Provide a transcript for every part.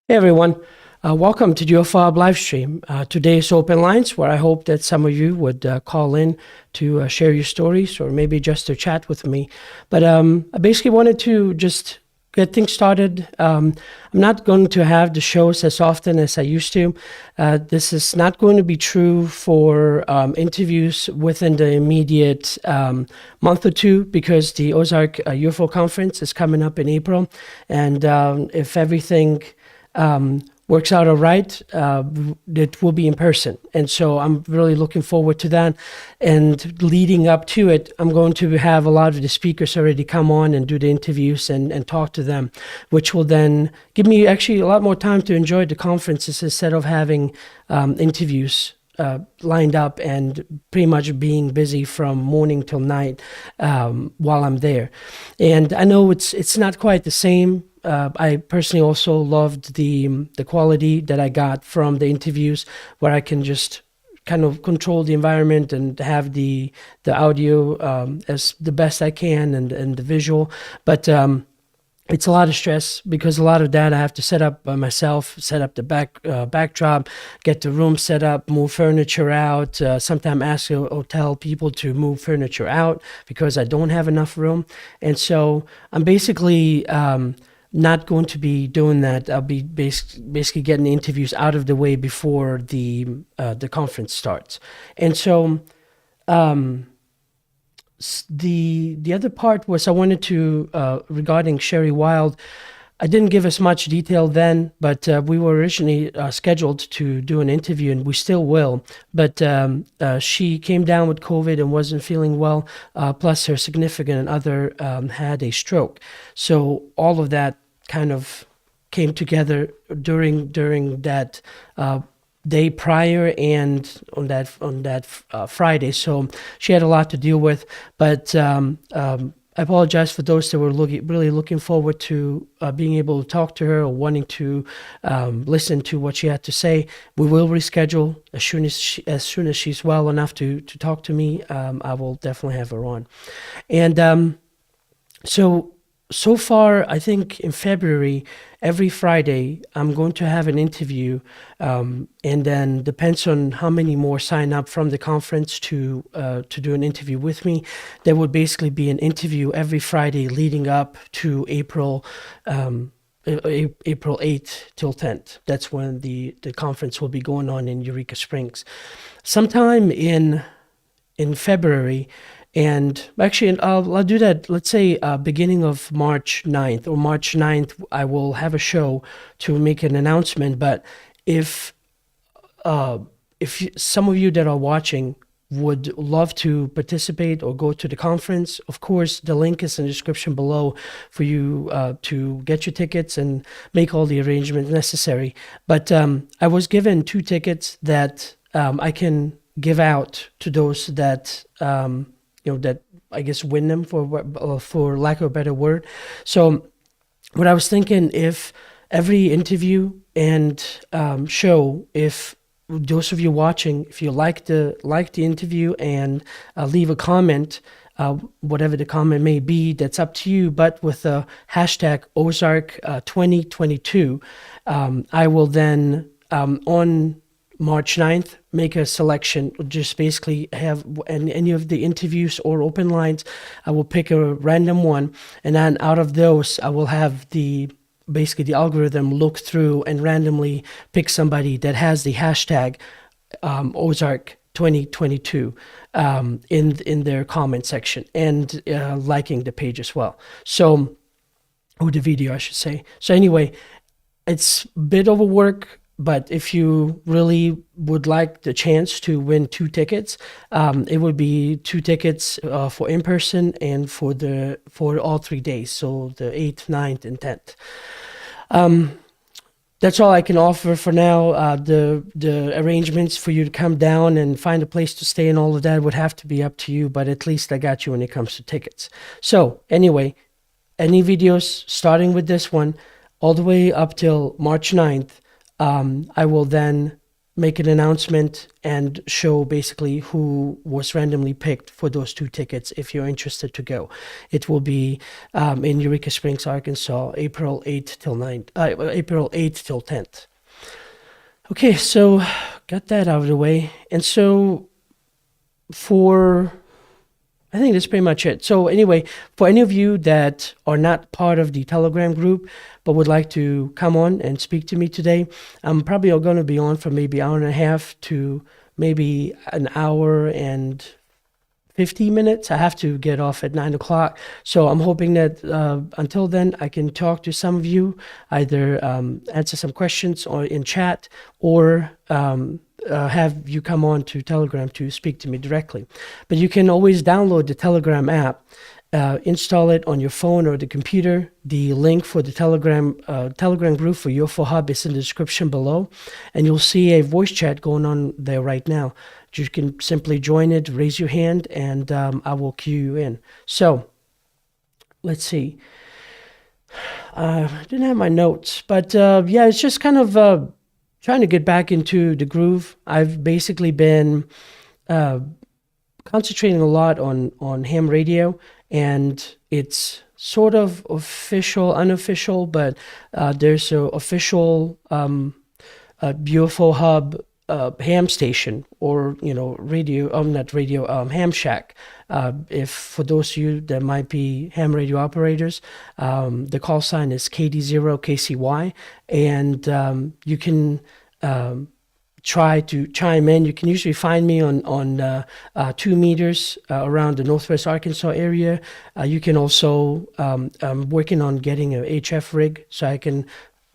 Hey everyone, welcome to the UFO live stream. Today's open lines where I hope that some of you would call in to share your stories or maybe just to chat with me. But I basically wanted to just get things started. I'm not going to have the shows as often as I used to. This is not going to be true for interviews within the immediate month or two because the Ozark UFO conference is coming up in April. And if everything works out all right, it will be in person. And so I'm really looking forward to that. And leading up to it, I'm going to have a lot of the speakers already come on and do the interviews and talk to them, which will then give me actually a lot more time to enjoy the conferences instead of having interviews lined up and pretty much being busy from morning till night while I'm there. And I know it's not quite the same. I personally also loved the quality that I got from the interviews, where I can just kind of control the environment and have the audio as the best I can and the visual. But it's a lot of stress because a lot of that I have to set up by myself, set up the backdrop, get the room set up, move furniture out, sometimes ask hotel people to move furniture out because I don't have enough room. And so I'm basically not going to be doing that. I'll be basically getting the interviews out of the way before the conference starts. And so the other part was I wanted to regarding Sherry Wild. I didn't give as much detail then, but we were originally scheduled to do an interview, and we still will. But she came down with COVID and wasn't feeling well. Plus, her significant other had a stroke. So all of that kind of came together during that day prior and on that Friday. So she had a lot to deal with. But I apologize for those that were really looking forward to being able to talk to her or wanting to listen to what she had to say. We will reschedule as soon as she's well enough to talk to me. I will definitely have her on. And so far, I think in February, every Friday, I'm going to have an interview, and then depends on how many more sign up from the conference to do an interview with me. There would basically be an interview every Friday leading up to April 8th till 10th. That's when the conference will be going on in Eureka Springs. Sometime in February. And actually, I'll do that, let's say, beginning of March 9th or March 9th, I will have a show to make an announcement. But if some of you that are watching would love to participate or go to the conference, of course, the link is in the description below for you to get your tickets and make all the arrangements necessary. But I was given 2 tickets that I can give out to those that that I guess win them for lack of a better word. So what I was thinking, if every interview and show, if those of you watching, if you like the interview and leave a comment, whatever the comment may be, that's up to you. But with the hashtag Ozark 2022, I will then on March 9th, make a selection, just basically have any of the interviews or open lines. I will pick a random one, and then out of those, I will have basically the algorithm look through and randomly pick somebody that has the hashtag Ozark 2022 in their comment section and liking the page as well. So, or the video, I should say. So anyway, it's a bit of a work. But if you really would like the chance to win 2 tickets, it would be 2 tickets for in person and for all 3 days, so the 8th, 9th, and 10th. That's all I can offer for now. The arrangements for you to come down and find a place to stay and all of that would have to be up to you, but at least I got you when it comes to tickets. So anyway, any videos starting with this one all the way up till March 9th, I will then make an announcement and show basically who was randomly picked for those 2 tickets if you're interested to go. It will be in Eureka Springs, Arkansas, April 8th till 10th. Okay, so got that out of the way. And so I think that's pretty much it. So anyway, for any of you that are not part of the Telegram group, but would like to come on and speak to me today, I'm probably going to be on for maybe an hour and a half to maybe an hour and 50 minutes. I have to get off at 9 o'clock. So I'm hoping that until then, I can talk to some of you, either answer some questions or in chat, or have you come on to Telegram to speak to me directly. But you can always download the Telegram app, install it on your phone or the computer. The link for the Telegram group for UFO Hub is in the description below, and you'll see a voice chat going on there right now. You can simply join it, raise your hand, and I will cue you in. So let's see. I didn't have my notes, but yeah, it's just kind of trying to get back into the groove. I've basically been concentrating a lot on ham radio, and it's sort of official, unofficial, but there's an official UFO Hub ham station, or radio, not radio, ham shack. If for those of you that might be ham radio operators, the call sign is KD0KCY, and you can try to chime in. You can usually find me on 2 meters around the Northwest Arkansas area. You can also, I'm working on getting a HF rig so I can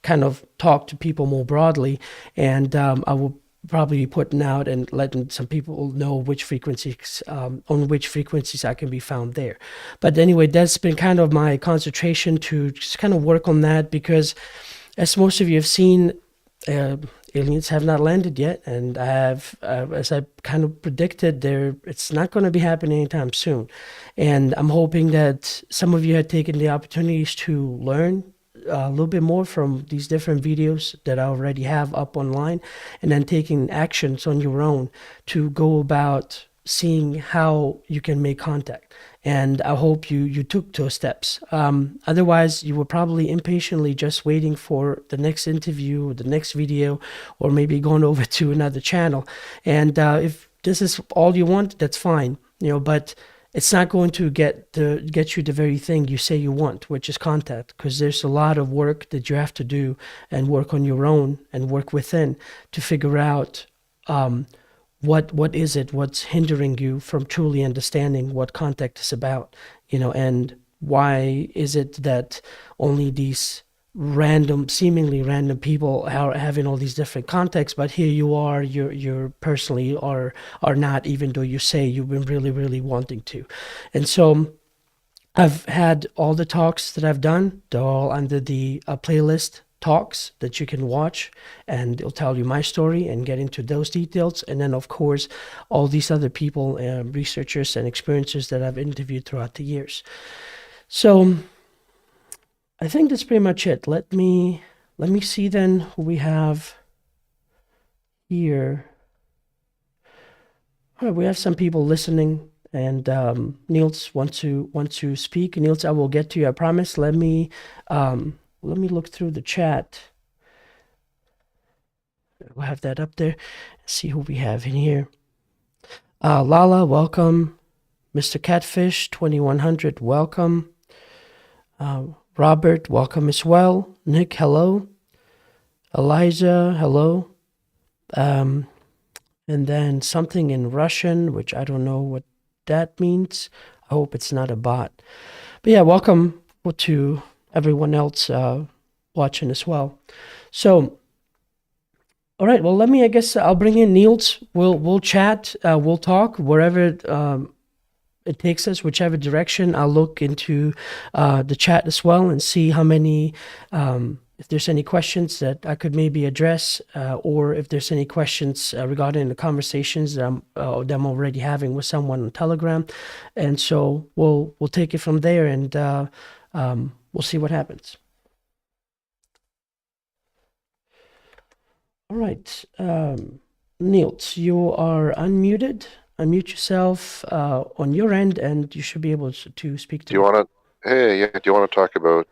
kind of talk to people more broadly, and I will probably be putting out and letting some people know which frequencies, on which frequencies I can be found there. But anyway, that's been kind of my concentration to just kind of work on that, because as most of you have seen, aliens have not landed yet, and I have, as I kind of predicted, it's not going to be happening anytime soon. And I'm hoping that some of you have taken the opportunities to learn a little bit more from these different videos that I already have up online, and then taking actions on your own to go about seeing how you can make contact. And I hope you took those steps. Otherwise, you were probably impatiently just waiting for the next interview or the next video, or maybe going over to another channel. And if this is all you want, that's fine, but it's not going to get you the very thing you say you want, which is contact, because there's a lot of work that you have to do and work on your own and work within to figure out what is it, what's hindering you from truly understanding what contact is about, and why is it that only these seemingly random people are having all these different contacts, but here you are, you're personally are not, even though you say you've been really, really wanting to. And so I've had all the talks that I've done. They're all under the playlist talks that you can watch, and it'll tell you my story and get into those details. And then, of course, all these other people, researchers and experiencers that I've interviewed throughout the years. So I think that's pretty much it. Let me see then who we have here. All right, we have some people listening, and Niels wants to speak. Niels, I will get to you, I promise. Let me look through the chat. We'll have that up there. See who we have in here. Lala, welcome. Mr. Catfish 2100, welcome. Robert, welcome as well. Nick, hello. Eliza, hello. And then something in Russian, which I don't know what that means. I hope it's not a bot. But yeah, welcome to everyone else watching as well. So, all right, well, I guess I'll bring in Niels. We'll chat, we'll talk wherever it takes us, whichever direction. I'll look into the chat as well and see how many, if there's any questions that I could maybe address, or if there's any questions regarding the conversations that I'm already having with someone on Telegram. And so we'll take it from there, and we'll see what happens. All right. Niels, you are unmuted. Unmute yourself on your end, and you should be able to speak to Do you me. want to? Hey, yeah. Do you want to talk about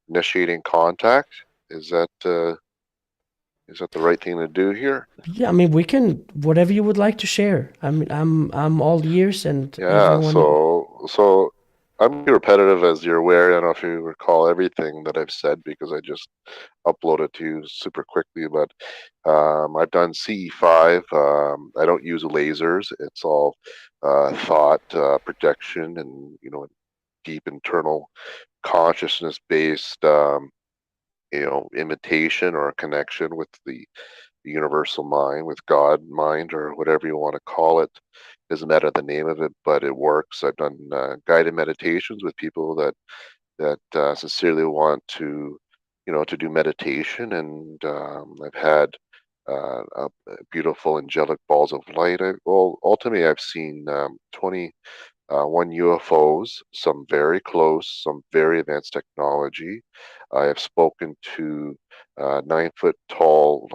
initiating contact? Is that uh, is that the right thing to do here? Yeah, I mean, we can whatever you would like to share. I'm all ears, and Yeah. everyone. So I'm gonna be repetitive, as you're aware. I don't know if you recall everything that I've said because I just uploaded to you super quickly. But I've done CE5. I don't use lasers. It's all thought projection and deep internal consciousness based imitation or connection with the universal mind, with God mind, or whatever you want to call it. Doesn't matter the name of it, but it works. I've done guided meditations with people that sincerely want to do meditation, and I've had beautiful angelic balls of light. Well, ultimately, I've seen 21 UFOs, some very close, some very advanced technology. I have spoken to 9 foot tall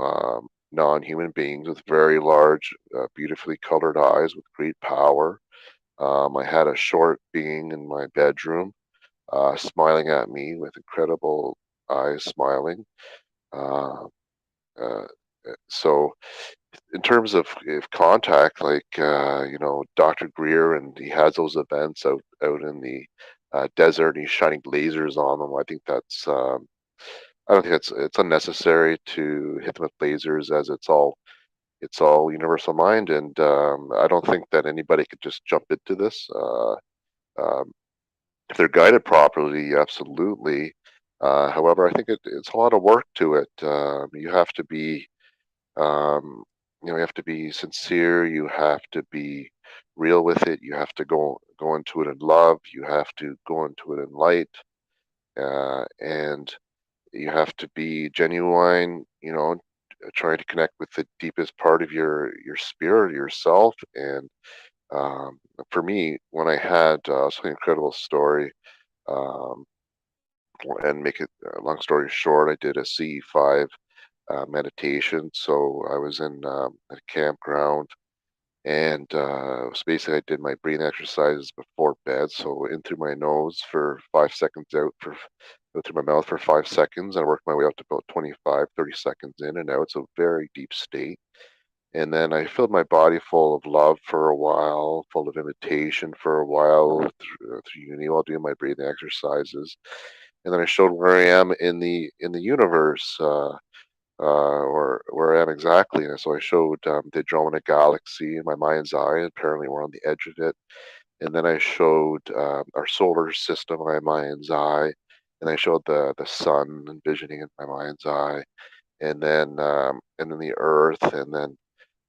non human beings with very large, beautifully colored eyes with great power. I had a short being in my bedroom smiling at me with incredible eyes smiling. Uh, uh, so, in terms of if contact, like Dr. Greer, and he has those events out in the desert, and he's shining lasers on them. I think that's I don't think it's unnecessary to hit them with lasers, as it's all universal mind, and I don't think that anybody could just jump into this. Um, if they're guided properly, absolutely. However, I think it's a lot of work to it. You have to be um, you have to be sincere. You have to be real with it. You have to go into it in love. You have to go into it in light, and you have to be genuine. Trying to connect with the deepest part of your spirit, yourself. And for me, when I had such an incredible story, um, and make it long story short, I did a CE5 meditation. So I was in a campground, and so basically I did my breathing exercises before bed. So in through my nose for 5 seconds, out through my mouth for 5 seconds. And I worked my way up to about 25, 30 seconds in and out. So very deep state. And then I filled my body full of love for a while, full of invitation for a while through uni while doing my breathing exercises. And then I showed where I am in the universe. Or where I am exactly. And so I showed the Andromeda Galaxy in my mind's eye. Apparently, we're on the edge of it. And then I showed our solar system in my mind's eye. And I showed the sun envisioning in my mind's eye. And then the Earth, and then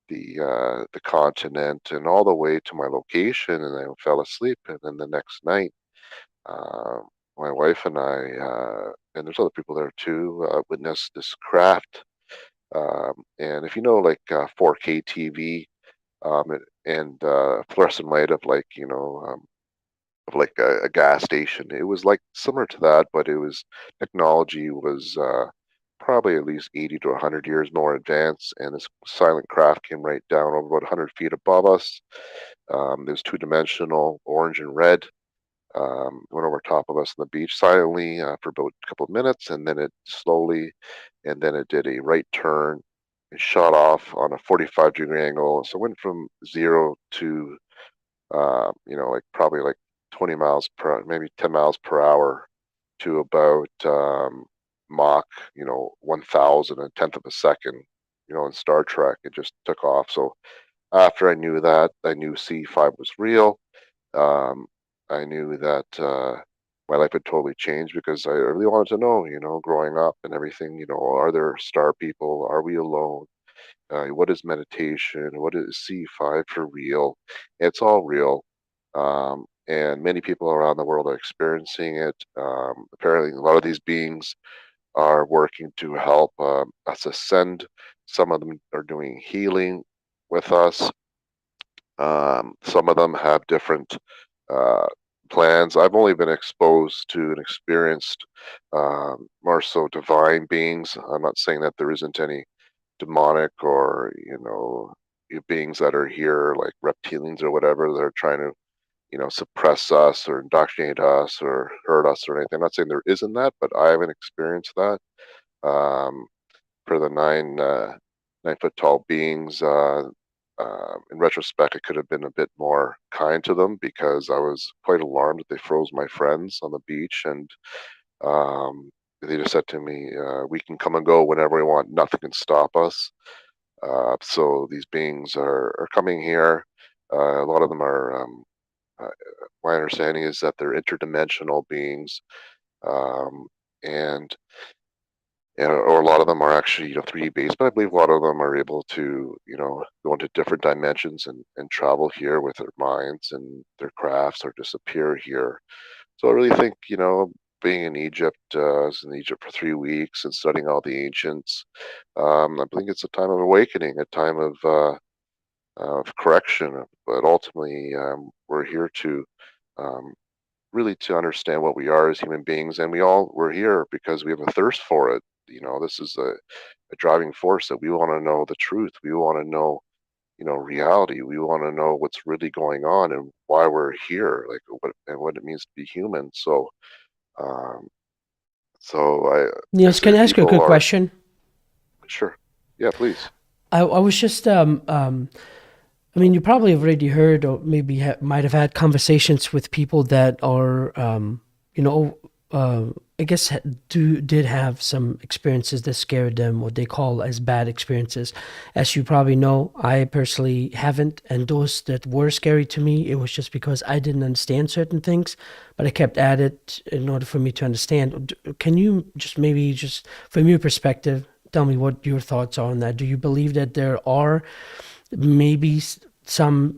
the continent, and all the way to my location. And I fell asleep. And then the next night, uh, my wife and I, and there's other people there too, witnessed this craft, and if you know, like 4K TV, and fluorescent light of like a gas station, it was like similar to that, but it was technology was probably at least 80 to 100 years more advanced. And this silent craft came right down over about 100 feet above us. It was two-dimensional, orange and red. Went over top of us on the beach silently for about a couple of minutes, and then it slowly, and then it did a right turn and shot off on a 45-degree angle. So it went from 0 to, like probably like 20 miles per, maybe 10 miles per hour, to about Mach, 1,000 and tenth of a second. In Star Trek, it just took off. So after I knew that, I knew C5 was real. um, I knew that my life had totally changed because I really wanted to know, growing up and everything, are there star people? Are we alone? What is meditation? What is C5 for real? It's all real. And many people around the world are experiencing it. Apparently, a lot of these beings are working to help us ascend. Some of them are doing healing with us. Some of them have different uh, plans. I've only been exposed to and experienced more so divine beings. I'm not saying that there isn't any demonic or beings that are here like reptilians or whatever that are trying to suppress us or indoctrinate us or hurt us or anything. I'm not saying there isn't that, but I haven't experienced that. Um, for the 9 foot tall beings, in retrospect, I could have been a bit more kind to them because I was quite alarmed that they froze my friends on the beach, and um, they just said to me, "We can come and go whenever we want. Nothing can stop us." So these beings are coming here. A lot of them are. Uh, my understanding is that they're interdimensional beings, um, and or a lot of them are actually 3D based, but I believe a lot of them are able to go into different dimensions and travel here with their minds and their crafts or disappear here. So I really think being in Egypt, I was in Egypt for 3 weeks and studying all the ancients. I think it's a time of awakening, a time of correction, but ultimately we're here to um, really to understand what we are as human beings, and we're here because we have a thirst for it. This is a driving force that we want to know the truth. We want to know reality. We want to know what's really going on and why we're here, like what it means to be human. Um I Niels, say can I that ask you a people quick are question? sure. Yeah, please. I was just I mean, you probably have already heard, or maybe might have had conversations with people that are, you know, I guess did have some experiences that scared them, what they call as bad experiences. As you probably know, I personally haven't, and those that were scary to me, it was just because I didn't understand certain things, but I kept at it in order for me to understand. Can you just maybe just from your perspective, tell me what your thoughts are on that? Do you believe that there are maybe some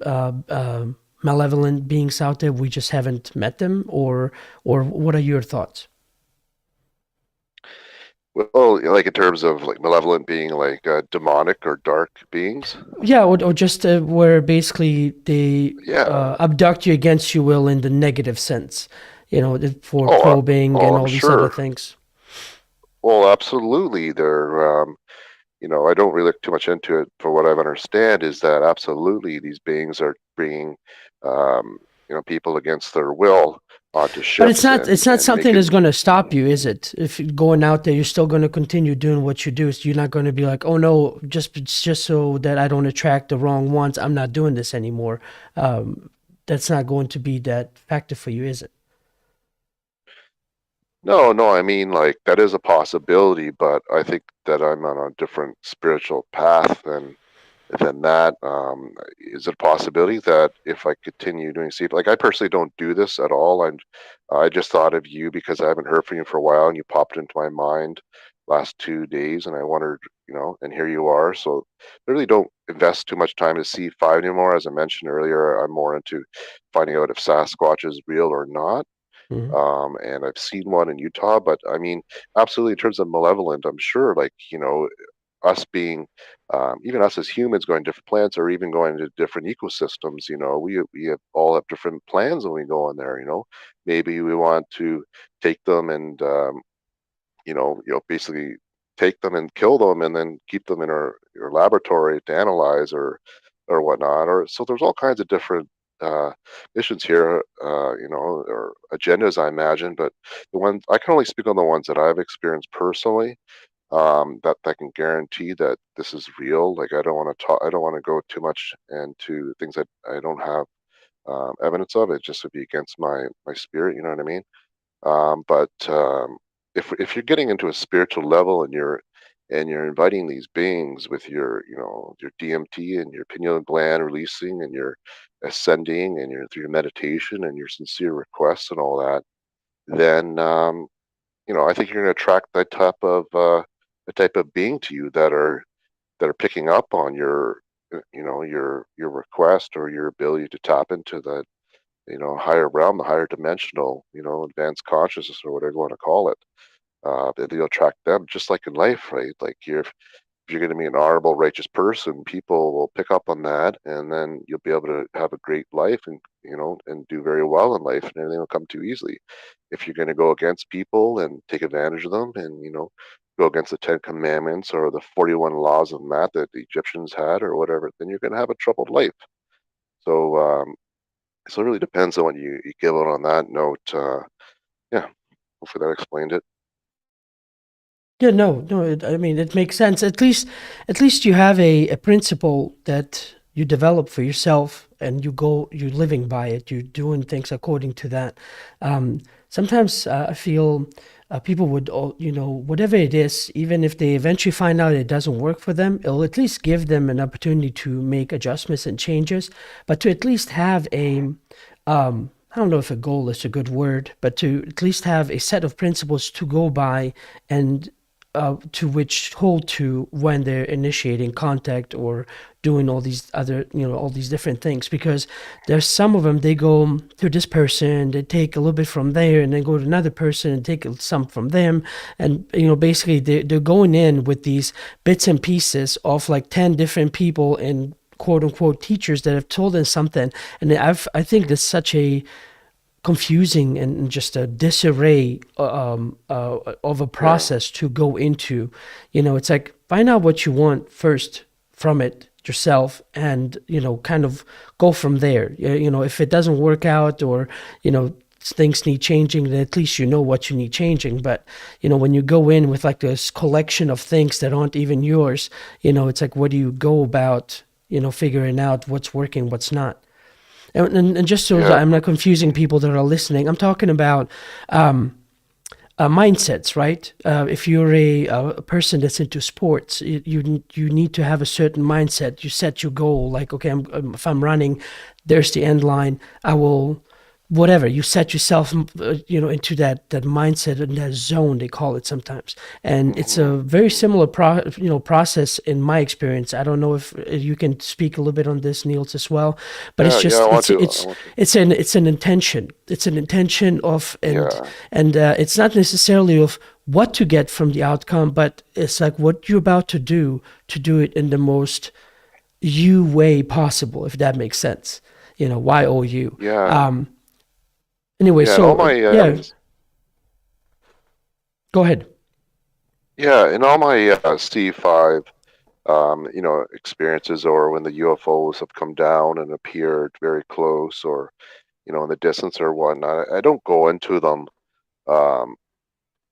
malevolent beings out there, we just haven't met them, or what are your thoughts? Well, like in terms of like malevolent being like demonic or dark beings. Yeah, or just where basically they Yeah. abduct you against your will in the negative sense, for Oh, probing and I'm all these other sure. things. Well, absolutely. I don't really look too much into it. For what I understand, is that absolutely these beings are bringing, people against their will onto But it's ships not and it's not something that's making. going to stop you, is it? If you're going out there, you're still going to continue doing what you do. So you're not going to be like, oh no, just so that I don't attract the wrong ones, I'm not doing this anymore. That's not going to be that factor for you, is it? No, no, I mean like that is a possibility, but I think that I'm on a different spiritual path than that. Is it a possibility that if I continue doing sleep, like I personally don't do this at all, and I just thought of you because I haven't heard from you for a while, and you popped into my mind last 2 days, and I wondered, and here you are. So I really don't invest too much time to C5 anymore. As I mentioned earlier, I'm more into finding out if Sasquatch is real or not. Mhm. And I've seen one in Utah, but I mean, absolutely in terms of malevolent, I'm sure, like, us being, even us as humans going to different planets or even going to different ecosystems, all have different plans when we go in there, maybe we want to take them and, basically take them and kill them and then keep them in our laboratory to analyze or whatnot. Or so there's all kinds of different uh, missions here, or agendas, I imagine. But the ones I can only speak on the ones that I've experienced personally. That can guarantee that this is real. Like I don't want to talk. I don't want to go too much into things that I don't have evidence of. It just would be against my spirit. You know what I mean? But if you're getting into a spiritual level and you're inviting these beings with your DMT and your pineal gland releasing and your ascending and your through your meditation and your sincere requests and all that, then I think you're going to attract the type of being to you that are picking up on your request or your ability to tap into the higher realm, the higher dimensional, advanced consciousness or whatever you want to call it. That you'll attract them, just like in life, right? Like if you're going to be an honorable, righteous person, people will pick up on that, and then you'll be able to have a great life and do very well in life, and everything will come too easily. If you're going to go against people and take advantage of them and go against the Ten Commandments or the 41 laws of math that the Egyptians had or whatever, then you're going to have a troubled life. So, so it really depends on what you give out on that note. Yeah, hopefully that explained it. Yeah, no, no. I mean, it makes sense. At least you have a principle that you develop for yourself, and you're living by it. You're doing things according to that. Sometimes I feel people would, whatever it is, even if they eventually find out it doesn't work for them, it'll at least give them an opportunity to make adjustments and changes, but to at least have I don't know if a goal is a good word, but to at least have a set of principles to go by and to which hold to when they're initiating contact or doing all these other, all these different things. Because there's some of them, they go to this person, they take a little bit from there, and then go to another person and take some from them. And, basically they're going in with these bits and pieces of like 10 different people and quote unquote teachers that have told them something. And I think there's such a confusing and just a disarray of a Yeah, process to go into. It's like find out what you want first from it yourself, and kind of go from there. If it doesn't work out, or things need changing, then at least you know what you need changing. But when you go in with like this collection of things that aren't even yours, it's like, what do you go about figuring out what's working, what's not? And just so that yeah, I'm not confusing people that are listening, I'm talking about mindsets, right? If you're a person that's into sports, you need to have a certain mindset. You set your goal, like, okay, if I'm running, there's the end line. I will, whatever. You set yourself, into that mindset and that zone, they call it sometimes. And it's hmm a very similar process in my experience. I don't know if you can speak a little bit on this, Niels, as well. But it's yeah. I just want to. I want to. it's an intention. It's an intention of, Yeah, and it's not necessarily of what to get from the outcome, but it's like what you're about to do it in the most you way possible, if that makes sense. YOU. yeah, Anyway, yeah. And all so my yeah, go ahead. yeah, in all my C5 experiences, or when the UFOs have come down and appeared very close, or in the distance or whatnot. I don't go into them. Um,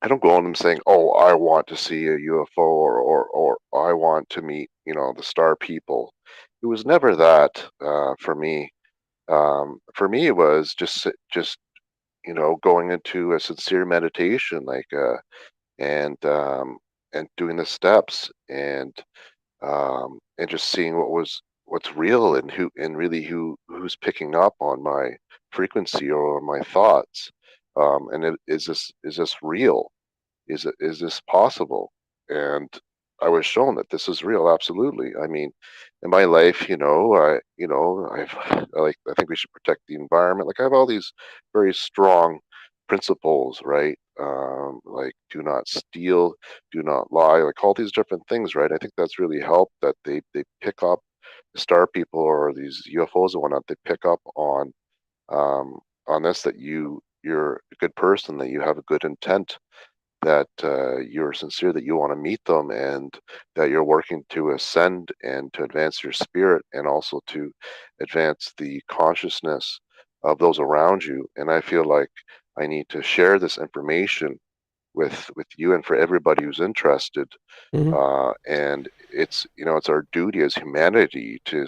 I don't go in them saying, "Oh, I want to see a UFO," or "I want to meet the star people." It was never that for me. For me, it was just going into a sincere meditation, like and um, and doing the steps, and just seeing what's real, and really who's picking up on my frequency or my thoughts, and is this real? Is this possible? And I was shown that this is real. Absolutely. I mean, in my life, I think we should protect the environment. Like I have all these very strong principles, right? Like do not steal, do not lie, like all these different things, right? I think that's really helped that they pick up the star people or these UFOs and whatnot. They pick up on this, that you're a good person, that you have a good intent, that you're sincere, that you want to meet them, and that you're working to ascend and to advance your spirit, and also to advance the consciousness of those around you. And I feel like I need to share this information with you and for everybody who's interested. Hmm. And it's our duty as humanity to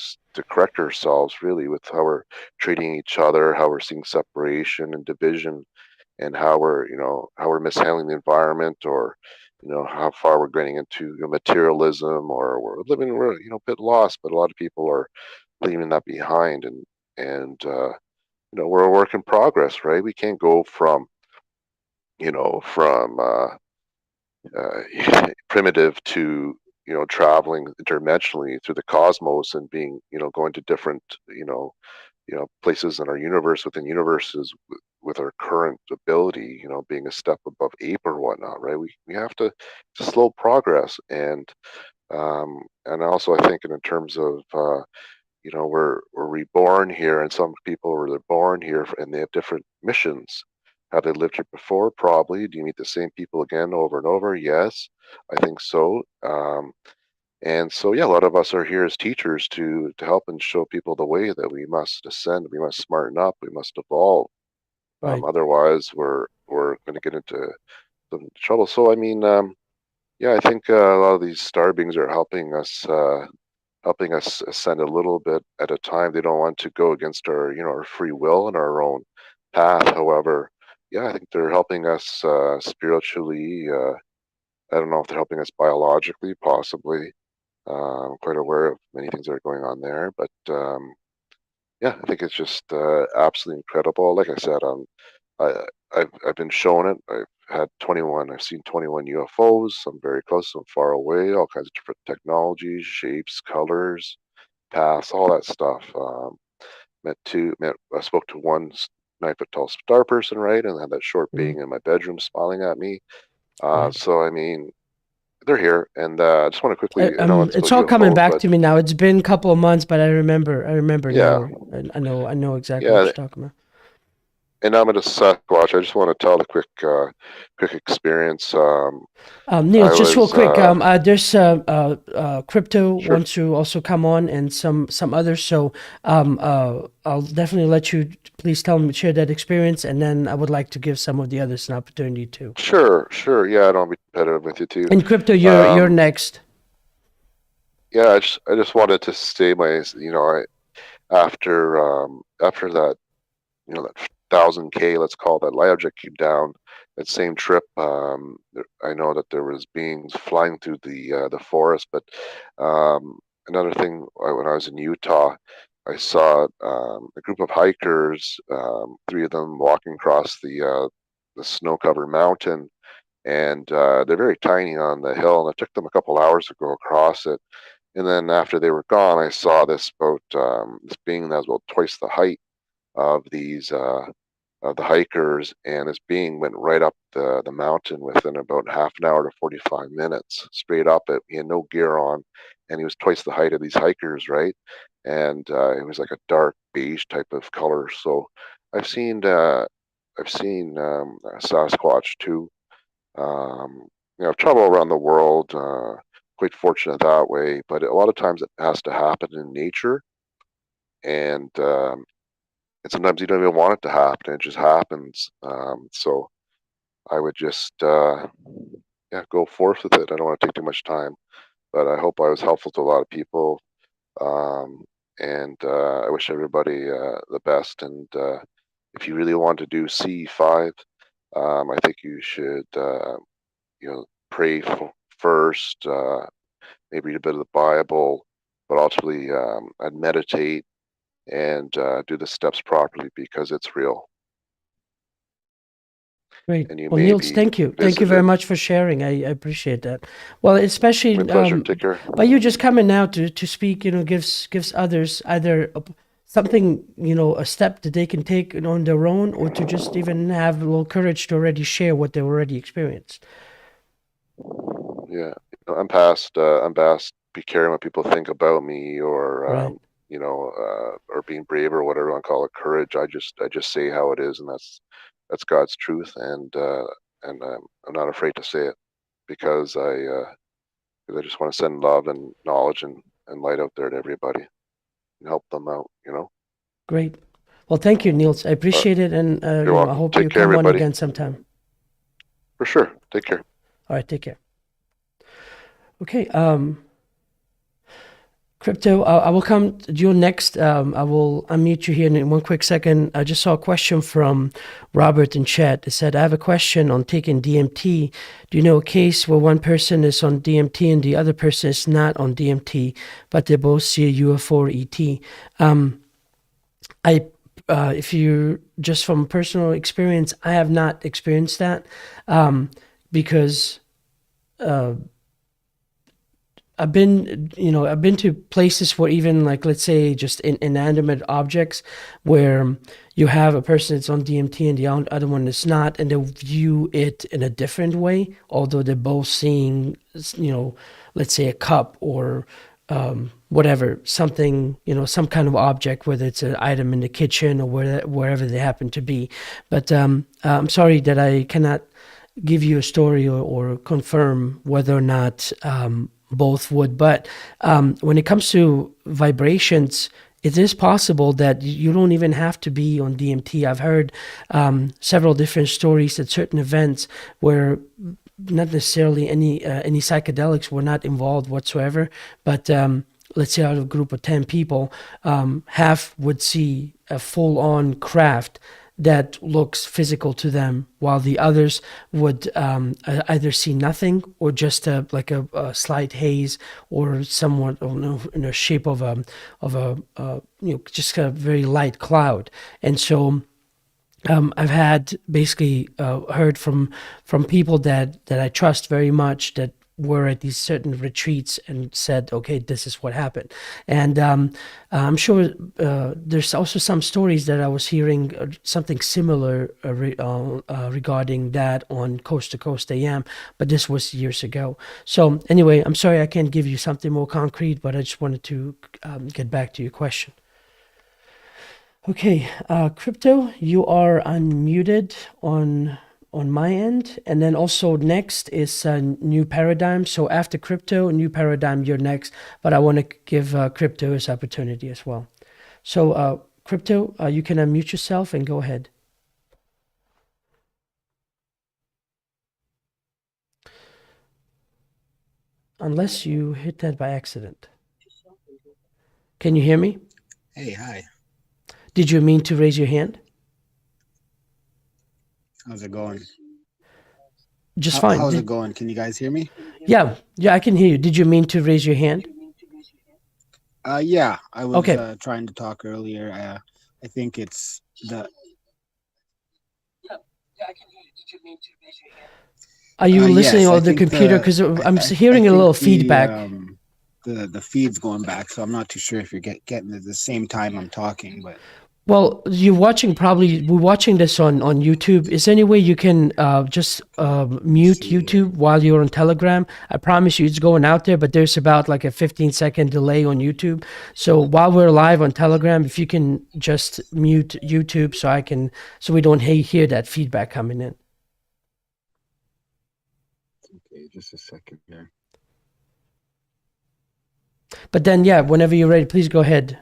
correct ourselves, really, with how we're treating each other, how we're seeing separation and division, and how we're mishandling the environment, or how far we're getting into materialism, or we're a bit lost. But a lot of people are leaving that behind, and we're a work in progress, right? We can't go from primitive to traveling interdimensionally through the cosmos, and being going to different places in our universe, within universes, with our current ability, being a step above ape or whatnot, right? We have to slow progress. And also, I think, in terms of we're reborn here, and some people were they're born here and they have different missions. Have they lived here before? Probably. Do you meet the same people again over and over? Yes, I think so. And so, yeah, a lot of us are here as teachers to help and show people the way that we must ascend, we must smarten up, we must evolve. Right. Otherwise, we're going to get into some trouble. So, I mean, yeah, I think a lot of these star beings are helping us ascend a little bit at a time. They don't want to go against our, our free will and our own path. However, yeah, I think they're helping us spiritually. I don't know if they're helping us biologically, possibly. I'm quite aware of many things that are going on there, but yeah, I think it's just absolutely incredible. Like I said, I, I've been shown it. I've had 21. I've seen 21 UFOs. Some very close, some far away. All kinds of different technologies, shapes, colors, paths, all that stuff. I spoke to one 9 foot tall star person, right, and had that short Mm, being in my bedroom smiling at me. right. So I mean, they're here, and I just want to quickly. I know it's It's about all coming UFOs, back but to me now. It's been a couple of months, but I remember yeah, now. I know exactly what yeah, you're talking about. and I'm at a Sasquatch. I just want to tell the quick experience. Niels, I just real was quick. There's crypto sure, wants to also come on, and some others. So I'll definitely let you please tell them share that experience, and then I would like to give some of the others an opportunity too. sure. Yeah, I don't be competitive with you too. In crypto, you're Um, next. yeah, I just wanted to say after that, that 1,000K, let's call that light object came down. That same trip, I know that there was beings flying through the forest, but another thing, when I was in Utah, I saw a group of hikers, 3 of them walking across the snow-covered mountain, and they're very tiny on the hill, and it took them a couple hours to go across it. And then after they were gone, I saw this being that was about twice the height of the hikers, and this being went right up the mountain within about half an hour to 45 minutes, straight up it. He had no gear on, and he was twice the height of these hikers, right? And it was like a dark beige type of color. So I've seen uh, I've seen Sasquatch too. I've traveled around the world, quite fortunate that way, but a lot of times it has to happen in nature, and and sometimes you don't even want it to happen; it just happens. So I would just, yeah, go forth with it. I don't want to take too much time, but I hope I was helpful to a lot of people. Um, and I wish everybody the best. And if you really want to do C5, I think you should, pray first, maybe read a bit of the Bible, but ultimately I'd meditate and do the steps properly because it's real. Great. And you Well, may Niels, be thank you. Thank you very visited. much for sharing. I appreciate that. Well, especially My pleasure. Take care. by you just coming now to speak, gives others either something, a step that they can take on their own, or to just even have a little courage to already share what they already experienced. Yeah, I'm past be caring what people think about me, Right. or being brave or whatever you want to call it, courage. I just say how it is, and that's God's truth, and I'm not afraid to say it because I just want to send love and knowledge and light out there to everybody and help them out. Great. Well, thank you, Niels. I Uh, appreciate it, and you're I welcome. hope you Take care, come on everybody. again sometime. For sure. Take care. All right. Take care. Okay. Crypto, I will come to you next. I will unmute you here in one quick second. I just saw a question from Robert in chat. It said, I have a question on taking DMT. Do you know a case where one person is on DMT and the other person is not on DMT, but they both see a UFO or ET? I, if you just from personal experience, I have not experienced that because I've been to places where even like, let's say, just inanimate objects where you have a person that's on DMT and the other one is not, and they view it in a different way, although they're both seeing, let's say a cup or whatever, something, some kind of object, whether it's an item in the kitchen or wherever they happen to be. But I'm sorry that I cannot give you a story or confirm whether or not both would. But when it comes to vibrations, it is possible that you don't even have to be on DMT. I've heard several different stories at certain events where not necessarily any psychedelics were not involved whatsoever, but let's say out of a group of 10 people, half would see a full-on craft that looks physical to them, while the others would either see nothing or just like a slight haze or somewhat in a shape of a just a very light cloud. And so I've had basically heard from people that I trust very much that were at these certain retreats and said, okay, this is what happened. And I'm sure there's also some stories that I was hearing something similar regarding that on Coast to Coast AM, but this was years ago. So anyway, I'm sorry I can't give you something more concrete, but I just wanted to get back to your question. Okay, Crypto, you are unmuted on my end, and then also next is New Paradigm. So after Crypto, New Paradigm, you're next, but I want to give Crypto his opportunity as well. So Crypto, you can unmute yourself and go ahead. Unless you hit that by accident. Can you hear me? Hey, hi. Did you mean to raise your hand? How's it going? Just fine. How's it going? Can you guys hear me? Yeah, I can hear you. Did you mean to raise your hand? Yeah, I was Okay. trying to talk earlier. I think it's the. Are you listening Yes, I on the think computer? Because I'm hearing a little feedback. The feed's going back, so I'm not too sure if you're getting it at the same time I'm talking, but. Well, we're watching this on YouTube. Is there any way you can just mute YouTube while you're on Telegram? I promise you it's going out there, but there's about like a 15-second delay on YouTube. So while we're live on Telegram, if you can just mute YouTube so we don't hear that feedback coming in. Okay, just a second here. But then, yeah, whenever you're ready, please go ahead.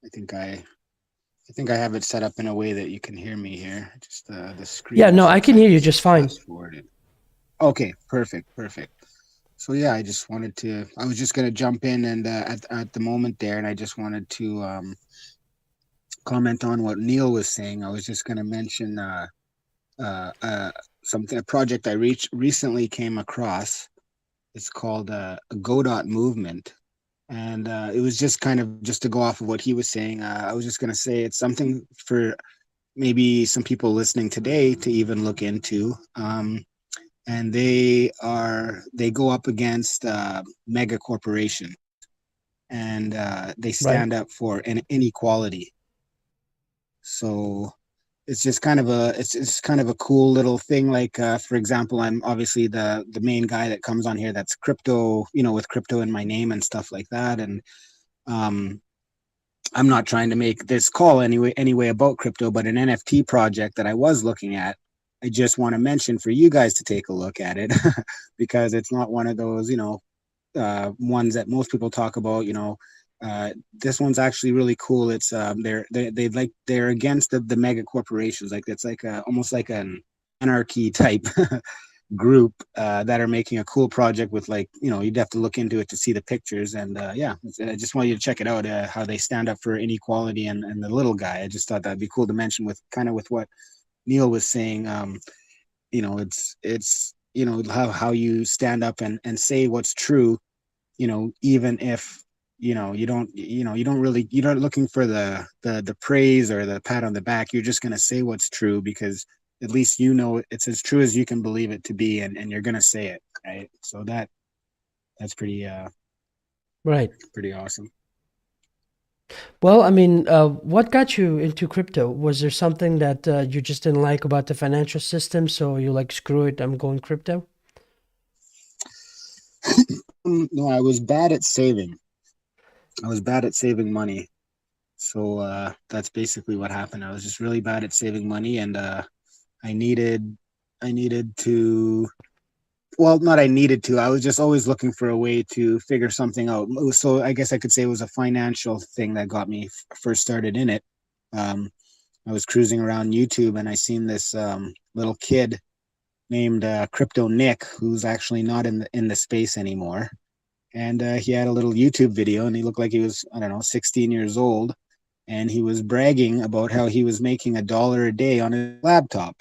I think I have it set up in a way that you can hear me here. Just the screen. Yeah, no, I can hear you just fine. Okay, perfect. So yeah, I was just gonna jump in and at the moment there, and I just wanted to comment on what Neil was saying. I was just gonna mention a project I recently came across. It's called a Godot movement. And it was just kind of just to go off of what he was saying. I was just going to say it's something for maybe some people listening today to even look into. And they go up against mega corporations, and they stand up for inequality. So it's just kind of it's kind of a cool little thing. Like for example, I'm obviously the main guy that comes on here that's crypto, with crypto in my name and stuff like that. And I'm not trying to make this call anyway about crypto, but an NFT project that I was looking at, I just want to mention for you guys to take a look at it because it's not one of those ones that most people talk about. This one's actually really cool. It's they're against the mega corporations. Like it's like almost like an anarchy type group that are making a cool project with you'd have to look into it to see the pictures. And yeah, I just want you to check it out, how they stand up for inequality and the little guy. I just thought that'd be cool to mention with what Neil was saying. It's how you stand up and say what's true, even if you're not looking for the praise or the pat on the back. You're just going to say what's true because at least it's as true as you can believe it to be, and you're going to say it, right? So that's pretty right, pretty awesome. Well, I mean, what got you into crypto? Was there something that you just didn't like about the financial system, so you like, screw it, I'm going crypto? No, I was bad at saving. I was bad at saving money. So that's basically what happened. I was just really bad at saving money, and I needed I needed to well, not I needed to. I was just always looking for a way to figure something out. So I guess I could say it was a financial thing that got me first started in it. Um, I was cruising around YouTube and I seen this little kid named Crypto Nick, who's actually not in the space anymore. And he had a little YouTube video, and he looked like he was, I don't know, 16 years old, and he was bragging about how he was making $1 a day on his laptop.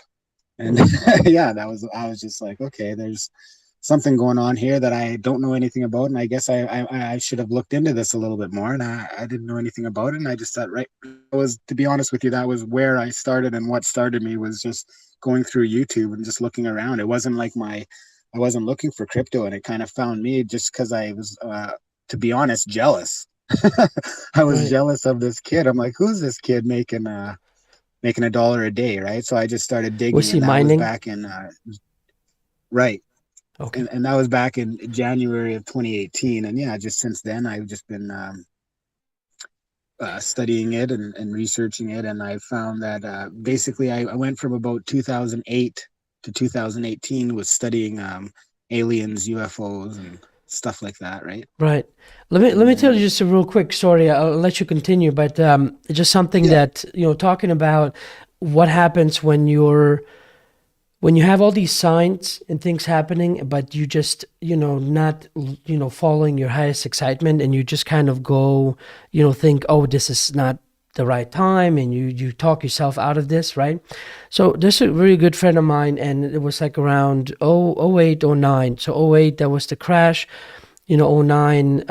And yeah, that was I was just like, okay, there's something going on here that I don't know anything about, and I guess I should have looked into this a little bit more, and I didn't know anything about it, and I just thought, right, it was, to be honest with you, that was where I started, and what started me was just going through YouTube and just looking around. It wasn't like I wasn't looking for crypto, and it kind of found me just because I was, to be honest, jealous. I was Right. jealous of this kid. I'm like, who's this kid making $1 a day, right? So I just started Was digging, he and that was mining? back in right, Okay. and that was back in January of 2018. And yeah, just since then, I've just been studying it and researching it, and I found that basically I went from about 2008 to 2018 with studying aliens, UFOs, and stuff like that, right? Right. Let me And tell you just a real quick story. I'll let you continue, but just something yeah, that, talking about what happens when you have all these signs and things happening, but you just, not, following your highest excitement, and you just kind of go, think, oh, this is not the right time, and you talk yourself out of this, right? So this is a really good friend of mine, and it was like around oh 08, oh 09. So oh 08, that was the crash. Oh 09,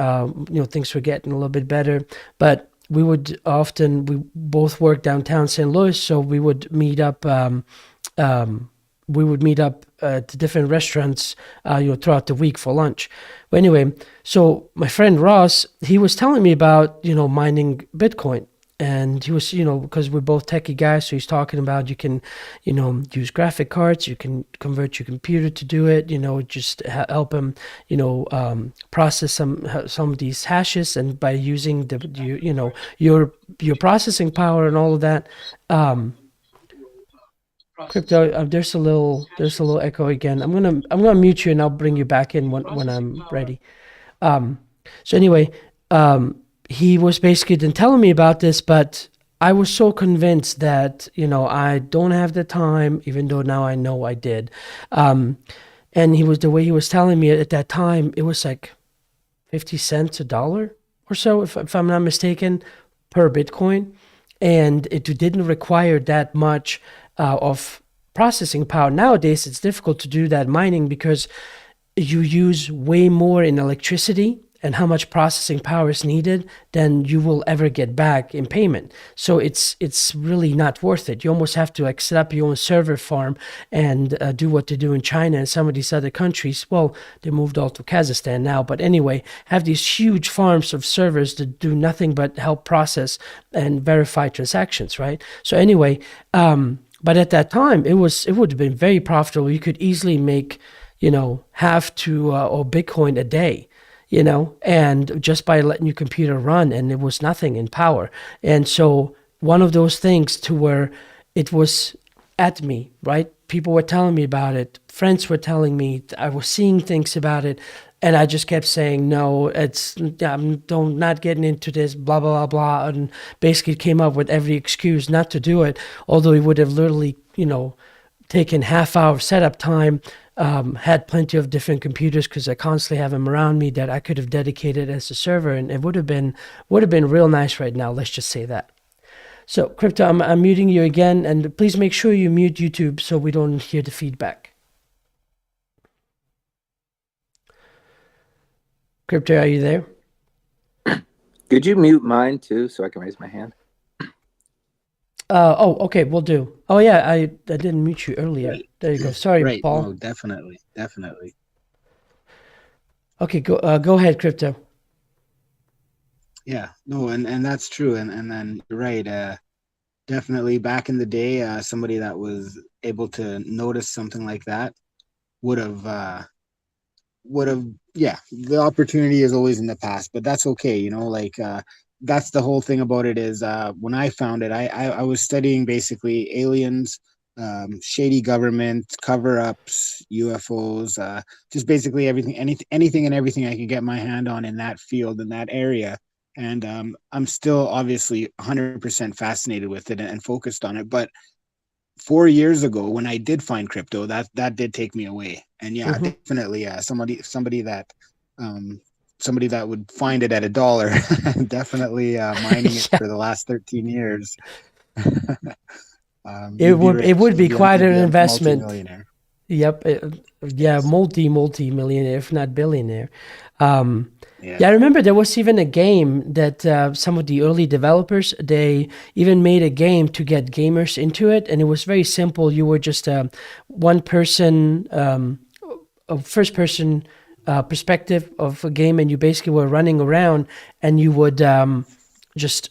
things were getting a little bit better, but we both worked downtown St. Louis, so um, we would meet up to different restaurants, throughout the week for lunch. But anyway, so my friend Ross, he was telling me about, mining Bitcoin. And he was, because we're both techie guys, so he's talking about you can, use graphic cards, you can convert your computer to do it, just help him, process some of these hashes, and by using your processing power and all of that. Um, Crypto, there's a little echo again. I'm gonna mute you, and I'll bring you back in when I'm ready. Um, so anyway, um, he was basically then telling me about this, but I was so convinced that, I don't have the time, even though now I know I did. Um, and the way he was telling me at that time, it was like 50 cents a dollar or so, if I'm not mistaken, per Bitcoin. And it didn't require that much of processing power. Nowadays, it's difficult to do that mining because you use way more in electricity and how much processing power is needed than you will ever get back in payment. So it's really not worth it. You almost have to like set up your own server farm and do what they do in China and some of these other countries. Well, they moved all to Kazakhstan now, but anyway, have these huge farms of servers that do nothing but help process and verify transactions, right? So anyway, but at that time, it would have been very profitable. You could easily make, half to or Bitcoin a day, and just by letting your computer run, and it was nothing in power. And so one of those things to where it was at me, right? People were telling me about it. Friends were telling me. I was seeing things about it, and I just kept saying no. I'm don't not getting into this. Blah blah blah blah, and basically came up with every excuse not to do it. Although it would have literally, taken half hour setup time. Had plenty of different computers because I constantly have them around me that I could have dedicated as a server, and it would have been real nice right now. Let's just say that. So, Crypto, I'm muting you again, and please make sure you mute YouTube so we don't hear the feedback. Crypto, are you there? Could you mute mine too so I can raise my hand? Okay, we'll do. Oh yeah, I didn't mute you earlier. right, There you go. Sorry, right. Paul. No, definitely, definitely. Okay, go ahead, Crypto. Yeah, no, and that's true. And then you're right. Definitely back in the day, somebody that was able to notice something like that would have would have yeah, the opportunity is always in the past, but that's okay, like that's the whole thing about it is when I found it, I was studying basically aliens, shady government, cover-ups, UFOs, just basically everything, anything and everything I could get my hand on in that field, in that area. And I'm still obviously 100% fascinated with it and focused on it. But 4 years ago, when I did find crypto, that did take me away. And yeah, Hmm. definitely, um, somebody that would find it at $1, definitely mining it Yeah, for the last 13 years. it You'd be would it rich. would be quite You'd an be a investment. multimillionaire. Yep. Yeah, multi-millionaire, if not billionaire. Um, Yeah. yeah, I remember there was even a game that some of the early developers, they even made a game to get gamers into it, and it was very simple. You were just one person, a first person perspective of a game, and you basically were running around, and you would just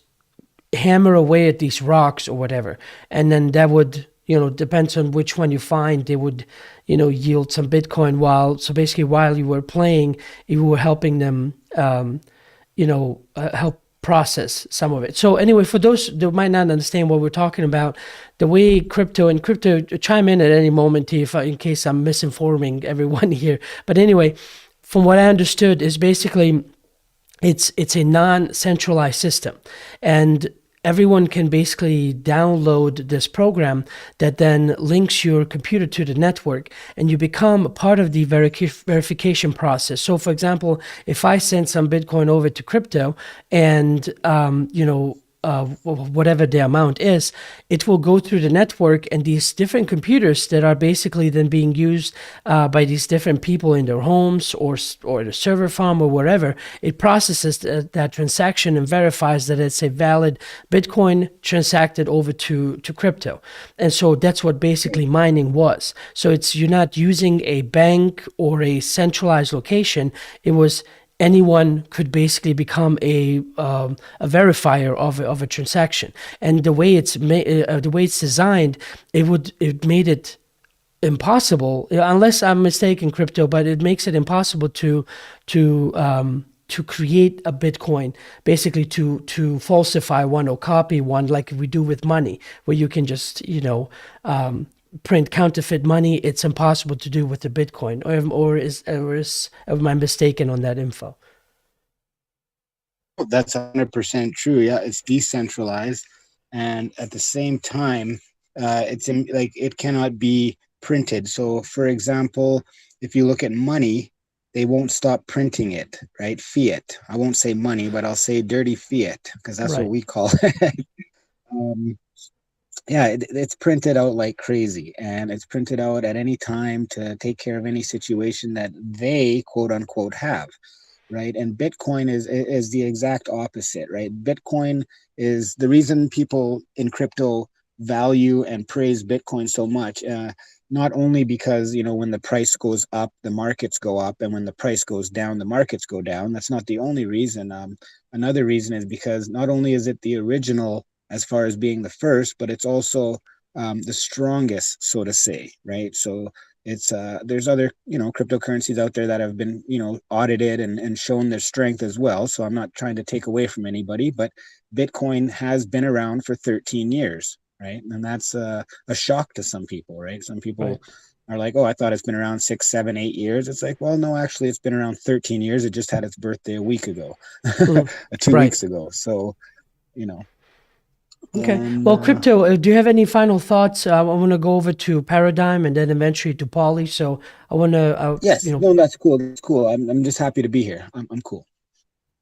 hammer away at these rocks or whatever, and then that would, depends on which one you find, they would, yield some bitcoin. So basically while you were playing, you were helping them help process some of it. So anyway, for those that might not understand what we're talking about, the way crypto, chime in at any moment if in case I'm misinforming everyone here. But anyway, from what I understood is basically it's a non-centralized system, and everyone can basically download this program that then links your computer to the network, and you become a part of the verification process. So for example, if I send some bitcoin over to crypto, and whatever the amount is, it will go through the network, and these different computers that are basically then being used by these different people in their homes or the server farm or wherever, it processes that transaction and verifies that it's a valid Bitcoin transacted over to crypto. And so that's what basically mining was. So you're not using a bank or a centralized location. It was anyone could basically become a verifier of a transaction. And the way it's designed, it made it impossible, unless I'm mistaken, crypto, but it makes it impossible to create a Bitcoin, basically to falsify one or copy one, like we do with money, where you can just print counterfeit money. It's impossible to do with the Bitcoin. Am I mistaken on that info? That's 100% true. Yeah, it's decentralized, and at the same time, like it cannot be printed. So, for example, if you look at money, they won't stop printing it, right? Fiat. I won't say money, but I'll say dirty fiat because that's what Right. we call it. um, yeah, it's printed out like crazy, and it's printed out at any time to take care of any situation that they quote unquote have, right? And Bitcoin is the exact opposite, right? Bitcoin is the reason people in crypto value and praise Bitcoin so much. Not only because when the price goes up, the markets go up, and when the price goes down, the markets go down. That's not the only reason. Another reason is because not only is it the original as far as being the first, but it's also the strongest, so to say, right? So it's there's other cryptocurrencies out there that have been audited and shown their strength as well. So I'm not trying to take away from anybody, but Bitcoin has been around for 13 years, right? And that's a shock to some people, right? Some Right. people are like, oh, I thought it's been around 6, 7, 8 years. It's like, well, no, actually it's been around 13 years. It just had its birthday a week ago, Mm, two right. weeks ago. So you know Okay. and Well, crypto, do you have any final thoughts? I want to go over to Paradigm and then eventually to Poly. So I want to, yes, no, that's cool. That's cool. I'm just happy to be here. I'm cool.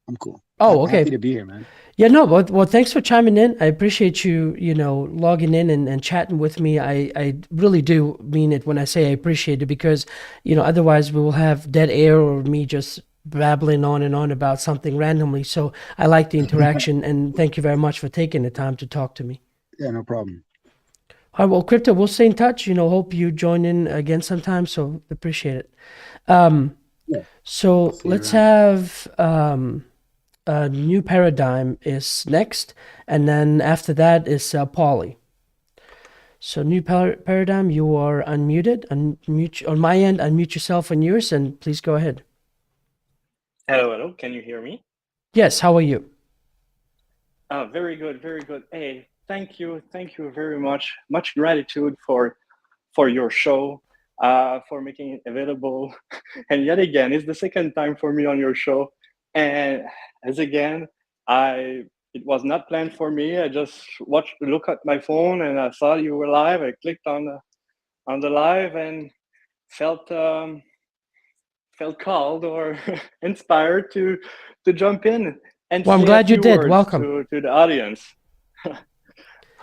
I'm cool. oh, Happy okay. to be here, man. Yeah, no, well, thanks for chiming in. I appreciate you, logging in and chatting with me. I really do mean it when I say I appreciate it, because, otherwise we will have dead air or me just babbling on and on about something randomly. So I like the interaction, and thank you very much for taking the time to talk to me. Yeah, no problem. All right, well, Crypto, we'll stay in touch. Hope you join in again sometime. So appreciate it. Yeah, I'll So see you let's around. have New Paradigm is next, and then after that is Pauly. So New Paradigm, you are unmuted. Unmute on my end. Unmute yourself on yours, and please go ahead. Hello, hello. Can you hear me? Yes. How are you? Very good, very good. Hey, thank you very much. Much gratitude for your show, for making it available. And yet again, it's the second time for me on your show. And as again, it was not planned for me. I just look at my phone, and I saw you were live. I clicked on the live and felt called or inspired to jump in and Well, I'm say glad a few you did. words Welcome. to the audience.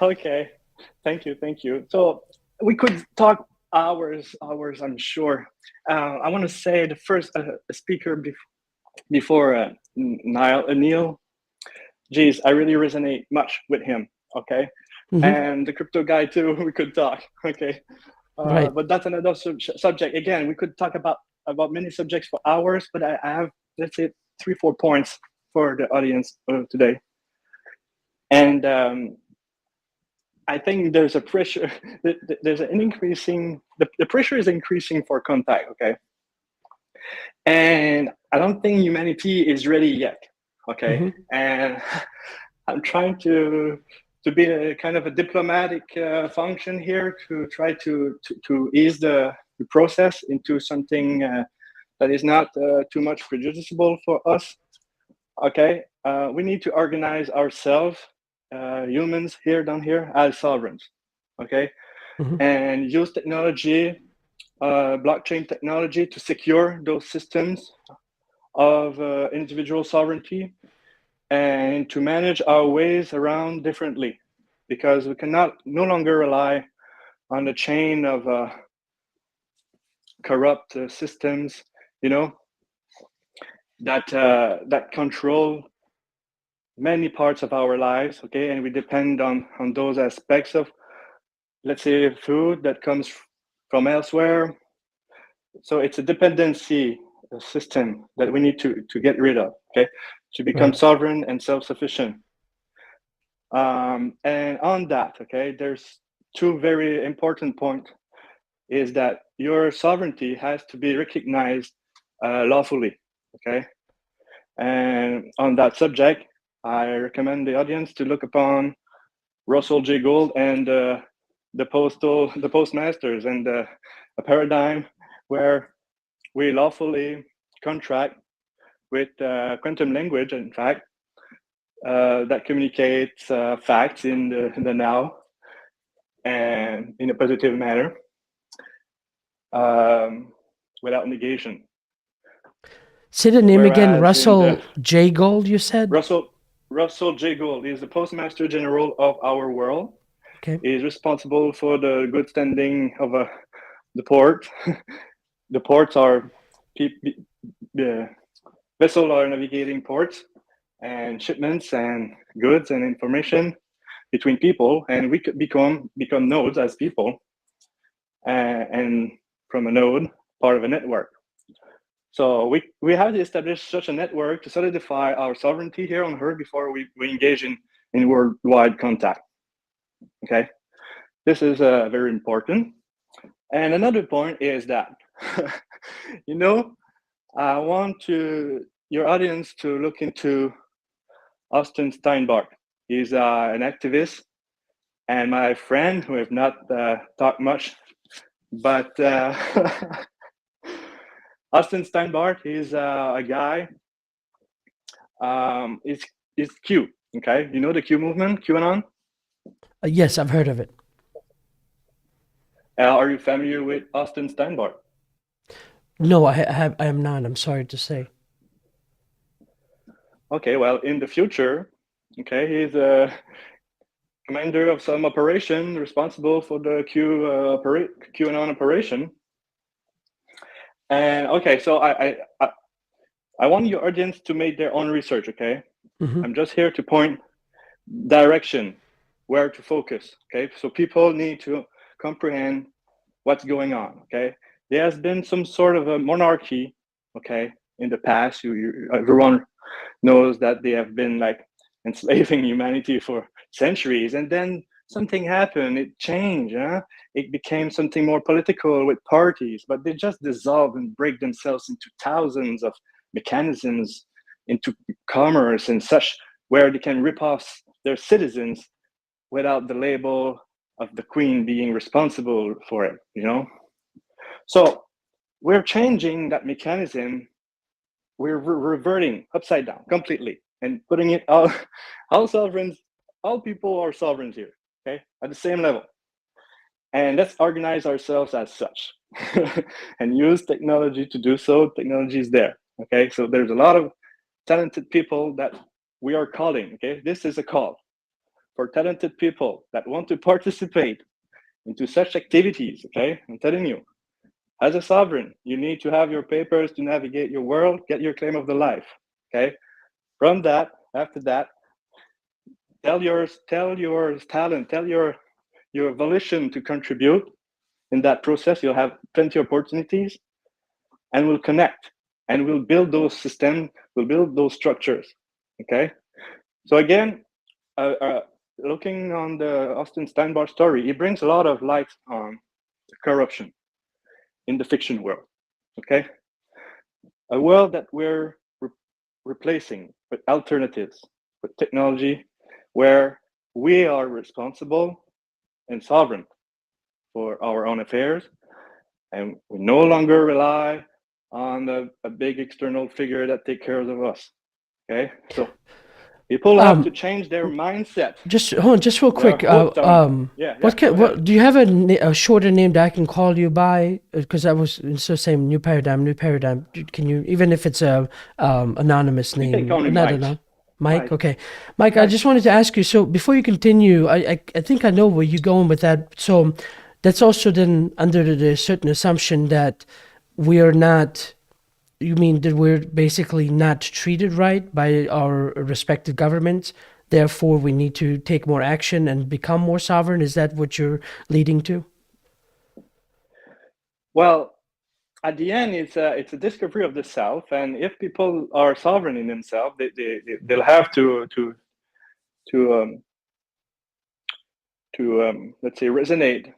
Okay, thank you. So we could talk hours, I'm sure. I want to say the first speaker before Neil. Geez, I really resonate much with him. Okay, and the crypto guy too. We could talk. Okay, Right. but that's another subject. Again, we could talk about many subjects for hours, but I have, let's say, 3-4 points for the audience today. And I think there's a pressure, there's an increasing, the pressure is increasing for contact, okay? And I don't think humanity is ready yet, okay? And I'm trying to be a kind of a diplomatic function here to try to ease the process into something that is not too much prejudiciable for us. Okay, we need to organize ourselves, humans down here, as sovereigns. Okay, and use technology, blockchain technology, to secure those systems of individual sovereignty, and to manage our ways around differently, because we cannot no longer rely on the chain of corrupt systems, you know, that control many parts of our lives. Okay, and we depend on those aspects of, let's say, food that comes from elsewhere. So it's a dependency system that we need to get rid of, okay, to become sovereign and self-sufficient. And on that, okay, there's two very important points. Is that your sovereignty has to be recognized lawfully, okay? And on that subject, I recommend the audience to look upon Russell J. Gould and the postmasters, and a paradigm where we lawfully contract with quantum language, in fact, that communicates facts in the now and in a positive manner, without negation. Say the name again. Whereas Russell J. Gould, you said? Russell J. Gould is the Postmaster General of our world. Okay. He is responsible for the good standing of the port. The ports are the vessels are navigating ports and shipments and goods and information between people, and we could become nodes as people, and from a node, part of a network. So we have to establish such a network to solidify our sovereignty here on Earth before we engage in worldwide contact. Okay, this is very important. And another point is that, you know, I want your audience to look into Austin Steinbart. He's an activist and my friend who have not talked much, but Austin Steinbart is a guy. It's Q. Okay, you know the Q movement, QAnon? Yes, I've heard of it. Are you familiar with Austin Steinbart? No, I am not. I'm sorry to say. Okay, well, in the future, okay, he's a commander of some operation responsible for the QAnon operation. And okay, so I want your audience to make their own research. Okay, I'm just here to point direction, where to focus. Okay, so people need to comprehend what's going on. Okay, there has been some sort of a monarchy. Okay, in the past, everyone knows that they have been like enslaving humanity for centuries, and then something happened, it changed, it became something more political with parties, but they just dissolve and break themselves into thousands of mechanisms, into commerce and such, where they can rip off their citizens without the label of the queen being responsible for it, So we're changing that mechanism. We're reverting upside down completely and putting it all sovereigns, all people are sovereigns here, okay, at the same level. And let's organize ourselves as such and use technology to do so. Technology is there, okay? So there's a lot of talented people that we are calling, okay? This is a call for talented people that want to participate into such activities, okay? I'm telling you, as a sovereign, you need to have your papers to navigate your world, get your claim of the life, okay? From that, after that, tell your talent, tell your volition to contribute. In that process, you'll have plenty of opportunities, and we'll connect, and we'll build those systems, we'll build those structures, okay? So again, looking on the Austin Steinbach story, he brings a lot of light on the corruption in the fiction world, okay? A world that we're replacing with alternatives, with technology, where we are responsible and sovereign for our own affairs, and we no longer rely on a big external figure that takes care of us, okay? So people have to change their mindset. Just hold on, just real quick. What do you have a shorter name that I can call you by? Because I was so saying new paradigm. Can you, even if it's a anonymous name? You can call me Mike. Mike. Okay, Mike. I just wanted to ask you. So before you continue, I think I know where you're going with that. So that's also then under the certain assumption that we are not. You mean that we're basically not treated right by our respective governments, therefore we need to take more action and become more sovereign? Is that what you're leading to? Well, at the end, it's a discovery of the self, and if people are sovereign in themselves, they'll have to let's say resonate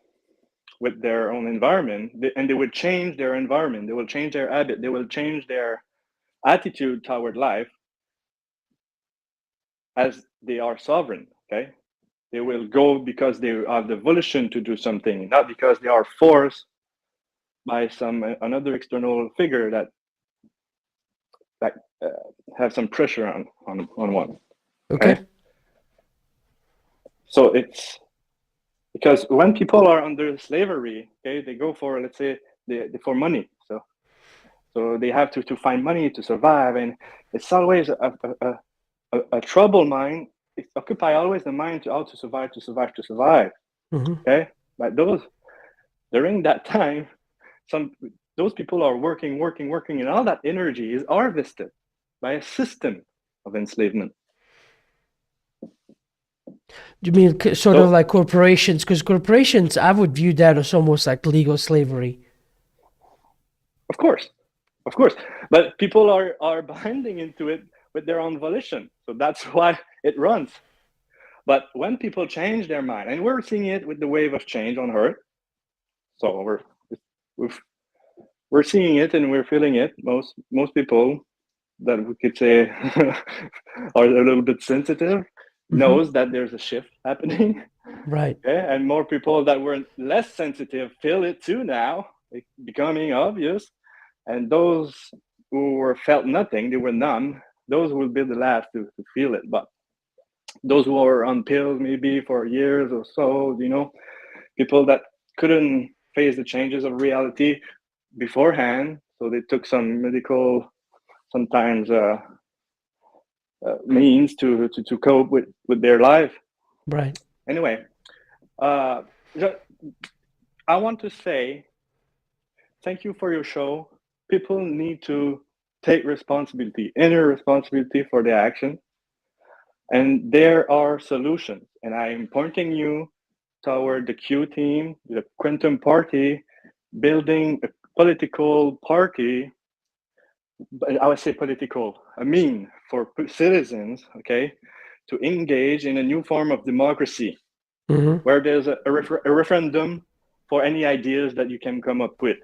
with their own environment, and they would change their environment, they will change their habit, they will change their attitude toward life as they are sovereign, okay? They will go because they have the volition to do something, not because they are forced by another external figure that have some pressure on one. Okay. So it's because when people are under slavery, okay, they go for, let's say, for money. So they have to find money to survive, and it's always a trouble mind. It occupy always the mind to how to survive. Mm-hmm. Okay, but during that time, those people are working, and all that energy is harvested by a system of enslavement. You mean sort of like corporations? Because corporations, I would view that as almost like legal slavery. Of course, but people are binding into it with their own volition, so that's why it runs. But when people change their mind, and we're seeing it with the wave of change on Earth, so we're seeing it and we're feeling it. Most people that we could say are a little bit sensitive knows that there's a shift happening. Right. Okay? And more people that were less sensitive feel it too now. It's becoming obvious. And those who were felt nothing, they were numb, those will be the last to feel it. But those who are on pills maybe for years or so, people that couldn't face the changes of reality beforehand, so they took some medical, sometimes means to cope with their life. Right. Anyway, I want to say thank you for your show. People need to take responsibility, inner responsibility for their action. And there are solutions. And I am pointing you toward the Q team, the Quantum Party, building a political party. I would say political, for citizens, okay, to engage in a new form of democracy, where there's a referendum for any ideas that you can come up with.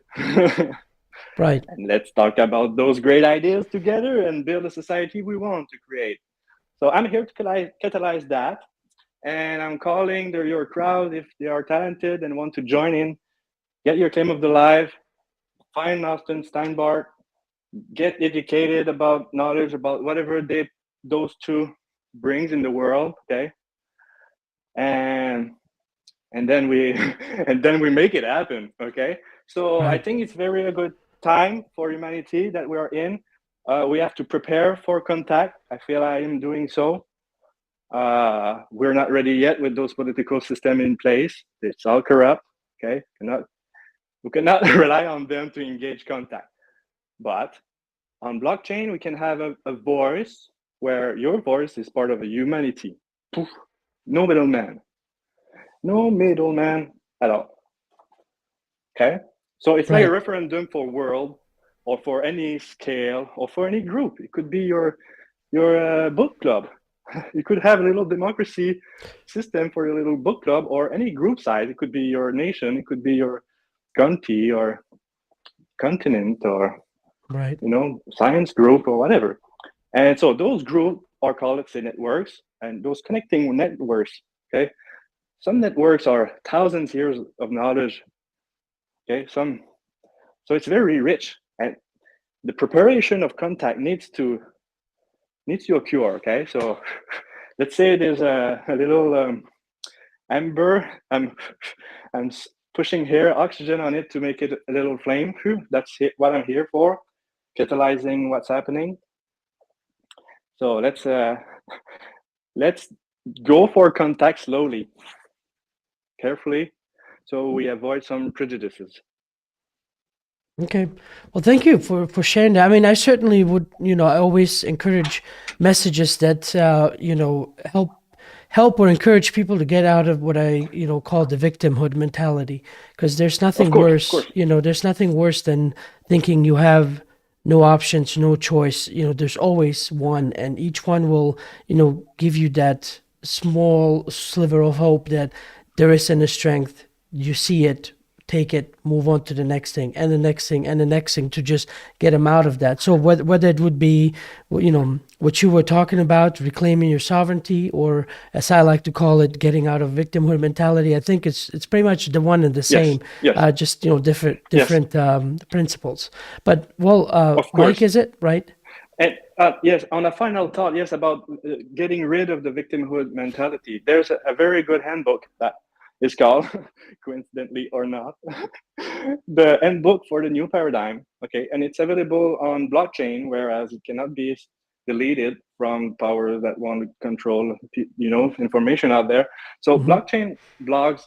Right. And let's talk about those great ideas together and build a society we want to create. So I'm here to catalyze that. And I'm calling your crowd, if they are talented and want to join in, get your claim of the life, find Austin Steinbart, get educated about knowledge about whatever those two brings in the world, okay? And then we and then we make it happen, okay? So Right. I think it's a good time for humanity that we are in. We have to prepare for contact. I feel I am doing so. We're not ready yet with those political systems in place. It's all corrupt, okay? We cannot rely on them to engage contact. But on blockchain, we can have a voice where your voice is part of a humanity. Poof. No middleman. No middleman at all. Okay? So it's like a Right. referendum for world or for any scale or for any group. It could be your book club. You could have a little democracy system for your little book club or any group size. It could be your nation. It could be your county or continent or Right. science group or whatever. And so those groups are called, let's say, networks, and those connecting networks, okay? Some networks are thousands of years of knowledge, okay? So it's very rich, and the preparation of contact needs to occur, okay? So let's say there's a little amber, I'm pushing here oxygen on it to make it a little flame. That's what I'm here for, catalyzing what's happening. So let's go for contact slowly, carefully, so we avoid some prejudices. Okay. Well, thank you for sharing that. I mean, I certainly would, I always encourage messages that, help or encourage people to get out of what I, call the victimhood mentality. Because there's nothing worse, there's nothing worse than thinking you have no options, no choice. There's always one, and each one will, give you that small sliver of hope that there is in the strength. You see it, take it, move on to the next thing and the next thing and the next thing to just get them out of that. So whether it would be, what you were talking about, reclaiming your sovereignty, or as I like to call it, getting out of victimhood mentality, I think it's pretty much the one and the same. Yes. Just different principles. But Of course. Mike, is it right? And yes, on a final thought, yes, about getting rid of the victimhood mentality. There's a very good handbook that is called, coincidentally or not, the handbook for the new paradigm. Okay, and it's available on blockchain, whereas it cannot be deleted from powers that want to control, information out there. So blockchain blogs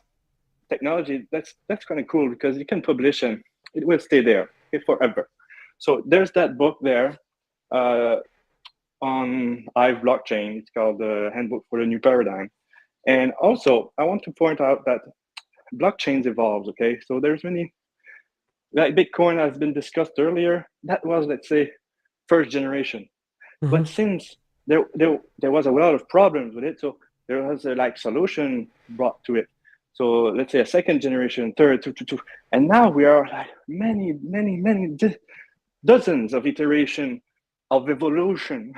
technology, that's kind of cool because you can publish and it will stay there forever. So there's that book there on Hive blockchain. It's called the handbook for the new paradigm. And also, I want to point out that blockchains evolves, okay? So there's many, like Bitcoin has been discussed earlier, that was, let's say, first generation. But since there was a lot of problems with it, so there was a solution brought to it. So let's say a second generation, third, two. And now we are like many dozens of iteration of evolution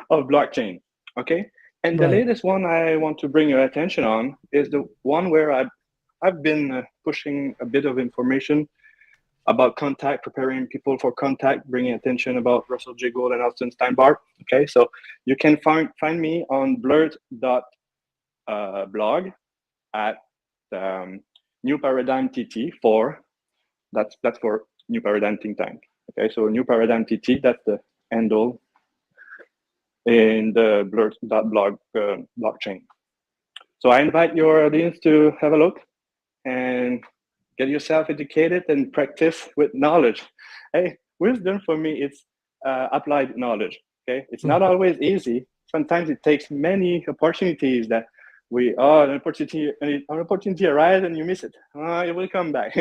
of blockchain, okay? And the latest one I want to bring your attention on is the one where I've been pushing a bit of information about contact, preparing people for contact, bringing attention about Russell J. Gould and Austin Steinbart. Okay, so you can find me on blurt.blog at New Paradigm TT4. That's for New Paradigm Think Tank. Okay, so New Paradigm TT, that's the handle in the blurt.blog blockchain. So I invite your audience to have a look and get yourself educated and practice with knowledge. Hey, wisdom for me, it's applied knowledge, okay? It's not always easy. Sometimes it takes many opportunities that an opportunity arrives and you miss it. It will come back.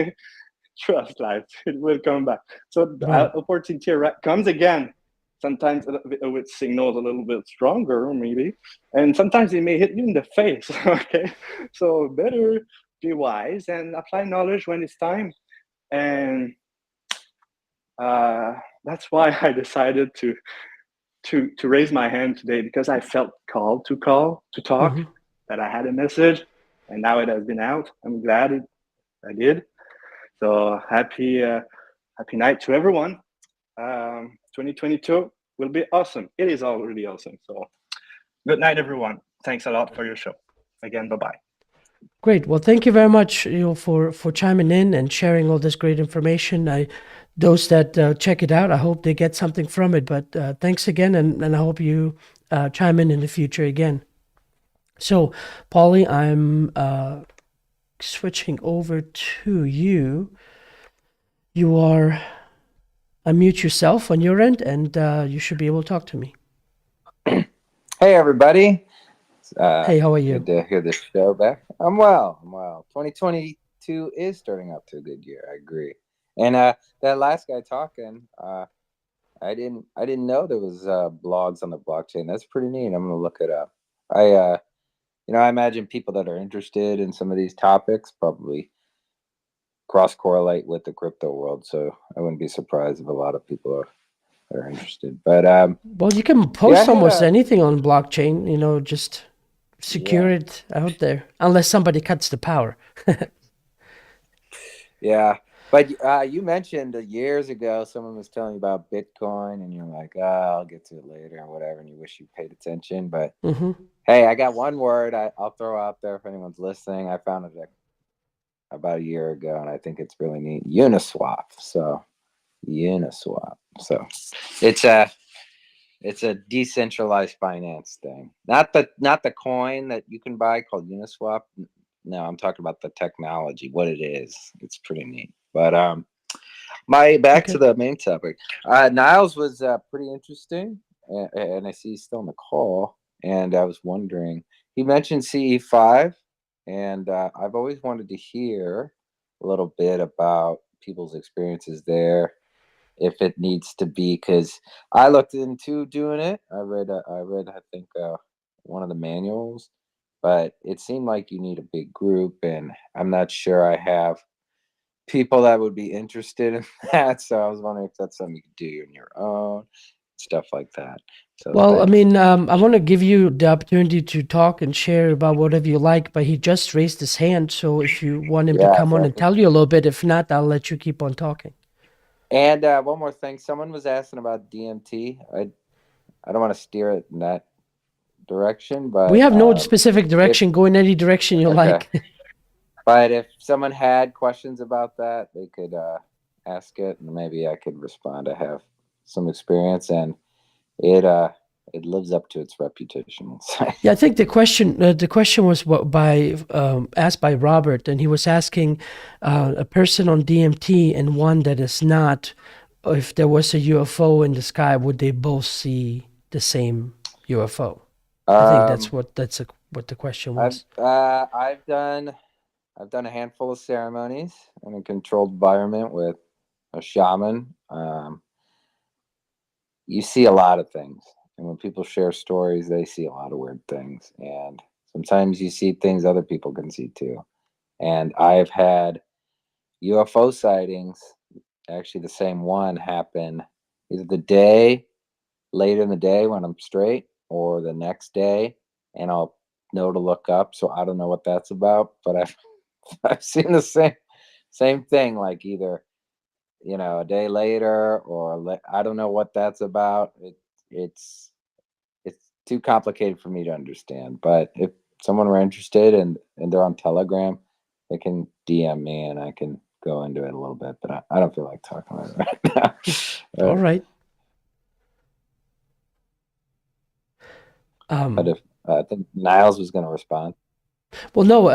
Trust life, it will come back. So the opportunity comes again sometimes with signals a little bit stronger, maybe, and sometimes they may hit you in the face. Okay, so better be wise and apply knowledge when it's time. And that's why I decided to raise my hand today, because I felt called to talk, Hmm. that I had a message, and now it has been out. I'm glad I did. So happy night to everyone. 2022 will be awesome. It is already awesome. So good night, everyone. Thanks a lot for your show. Again, bye bye. Great. Well, thank you very much, for chiming in and sharing all this great information. Those that check it out, I hope they get something from it. But thanks again, and I hope you chime in the future again. So, Polly, I'm switching over to you. You are unmute yourself on your end, and you should be able to talk to me. Hey, everybody. Hey, how are you? Good to hear this show back. I'm well. 2022 is starting out to a good year. I agree. And that last guy talking, I didn't know there was blogs on the blockchain. That's pretty neat. I'm gonna look it up. I imagine people that are interested in some of these topics probably cross correlate with the crypto world. So I wouldn't be surprised if a lot of people are interested. But Well, you can post I had almost anything on blockchain. Just secure Yeah. it out there, unless somebody cuts the power. Yeah, but you mentioned years ago someone was telling you about Bitcoin, and you're like, "Oh, I'll get to it later," or whatever, and you wish you paid attention. But Hmm. hey, I got one word I'll throw out there if anyone's listening. I found it about a year ago, and I think it's really neat. Uniswap. So Uniswap. So it's a decentralized finance thing. Not the coin that you can buy called Uniswap. No, I'm talking about the technology, what it is. It's pretty neat. But back to the main topic. Niles was pretty interesting, and I see he's still on the call. And I was wondering, he mentioned CE5, and I've always wanted to hear a little bit about people's experiences there, if it needs to be, because I looked into doing it. I read I think one of the manuals, but it seemed like you need a big group, and I'm not sure I have people that would be interested in that. So I was wondering if that's something you could do on your own, stuff like that. So Well, I thanks. mean, I want to give you the opportunity to talk and share about whatever you like, but he just raised his hand. So if you want him to Yeah, come on and definitely. tell you a little bit, if not, I'll let you keep on talking. And one more thing, someone was asking about DMT. I don't want to steer it in that direction, but We have no specific direction. Go in any direction you okay. like. But if someone had questions about that, they could ask it, and maybe I could respond. I have some experience, and it lives up to its reputation. Yeah, I think the question was asked by Robert, and he was asking a person on DMT and one that is not, if there was a UFO in the sky, would they both see the same UFO? I think that's what the question was. I've done a handful of ceremonies in a controlled environment with a shaman. You see a lot of things, and when people share stories, they see a lot of weird things, and sometimes you see things other people can see too. And I've had UFO sightings, actually the same one, happen either the day later in the day when I'm straight, or the next day, and I'll know to look up. So I don't know what that's about, but I've seen the same thing, like either a day later, or I don't know what that's about. It's too complicated for me to understand. But if someone were interested and they're on Telegram, they can DM me and I can go into it a little bit. But I don't feel like talking about it right now. All right. But if I think Niles was going to respond. Well, no,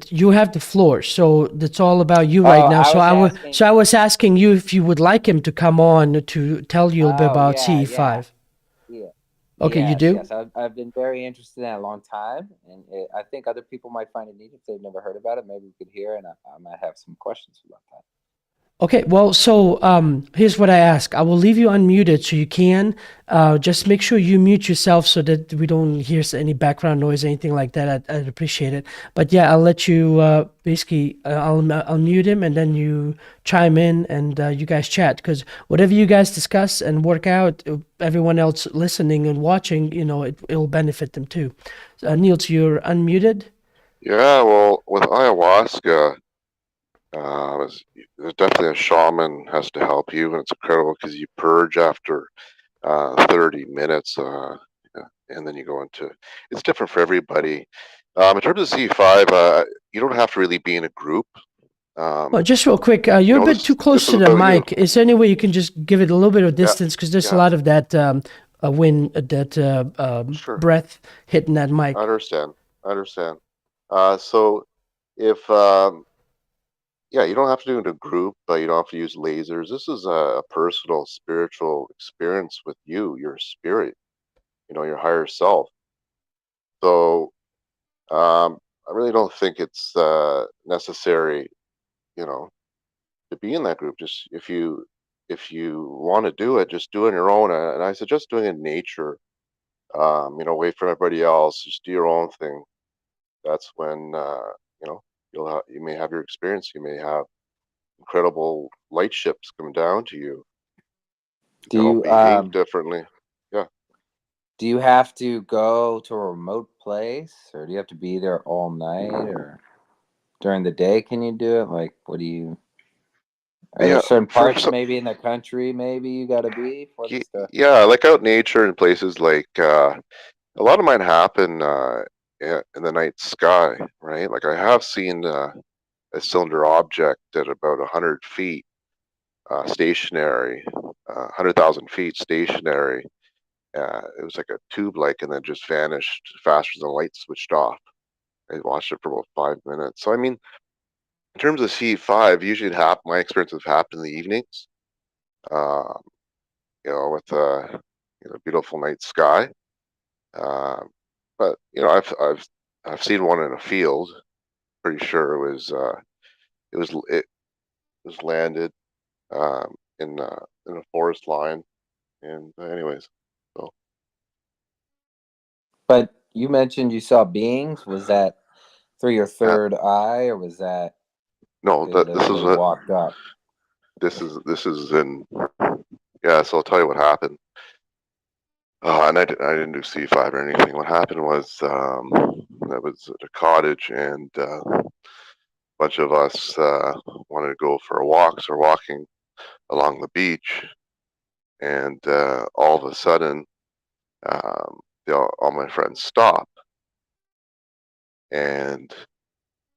you have the floor, so it's all about you right now. So I was asking you if you would like him to come on to tell you a bit about CE5. Yeah. Okay, you do? Yes. I've been very interested in that a long time, and I think other people might find it neat if they've never heard about it. Maybe we could hear, and I might have some questions about that. Okay, well, so here's what I ask. I will leave you unmuted so you can just make sure you mute yourself so that we don't hear any background noise or anything like that. I'd appreciate it. But yeah, I'll let you basically, I'll mute him and then you chime in and you guys chat because whatever you guys discuss and work out, everyone else listening and watching, it'll benefit them too. Niels, you're unmuted. Yeah, well, with ayahuasca, there's definitely a shaman has to help you, and it's incredible because you purge after 30 minutes, yeah, and then you go into. It's different for everybody. In terms of C5, you don't have to really be in a group. Well, just real quick, you're a bit too close this is to the about you. mic. Is there any way you can just give it a little bit of Yeah, distance? Because there's a yeah, lot of that sure. breath hitting that I mic. understand. I understand. So if yeah, you don't have to do it in a group, but you don't have to use lasers. This is a personal spiritual experience with you, your spirit, your higher self. So I really don't think it's necessary, you know, to be in that group. Just if you want to do it, just do it on your own. And I suggest doing it in nature. Away from everybody else. Just do your own thing. That's when you may have your experience. You may have incredible light ships come down to you. Do you Behave differently. Yeah. do you have to go to a remote place, or do you have to be there all night, or during the day? Can you do it? Like, what do you? Are there Yeah. certain For parts some, maybe in the country maybe you got to be for this stuff? yeah, like out in nature in places like a lot of mine happen in the night sky, right? Like I have seen a cylinder object at about 100 feet stationary, 100,000 feet stationary. It was like a tube like, and then just vanished faster than the light switched off. I watched it for about 5 minutes. So, I mean, in terms of C5, usually my experiences happen in the evenings, uh, with beautiful night sky. Uh, but I've seen one in a field. Pretty sure it was landed in a forest line. And anyways, so But you mentioned you saw beings. Was that through your yeah, third eye, or was that no, they that literally walked up? this is in yeah. So I'll tell you what happened. And I didn't do C5 or anything. What happened was I was at a cottage and a bunch of us wanted to go for a walk. So we're walking along the beach, and all of a sudden, all my friends stop, and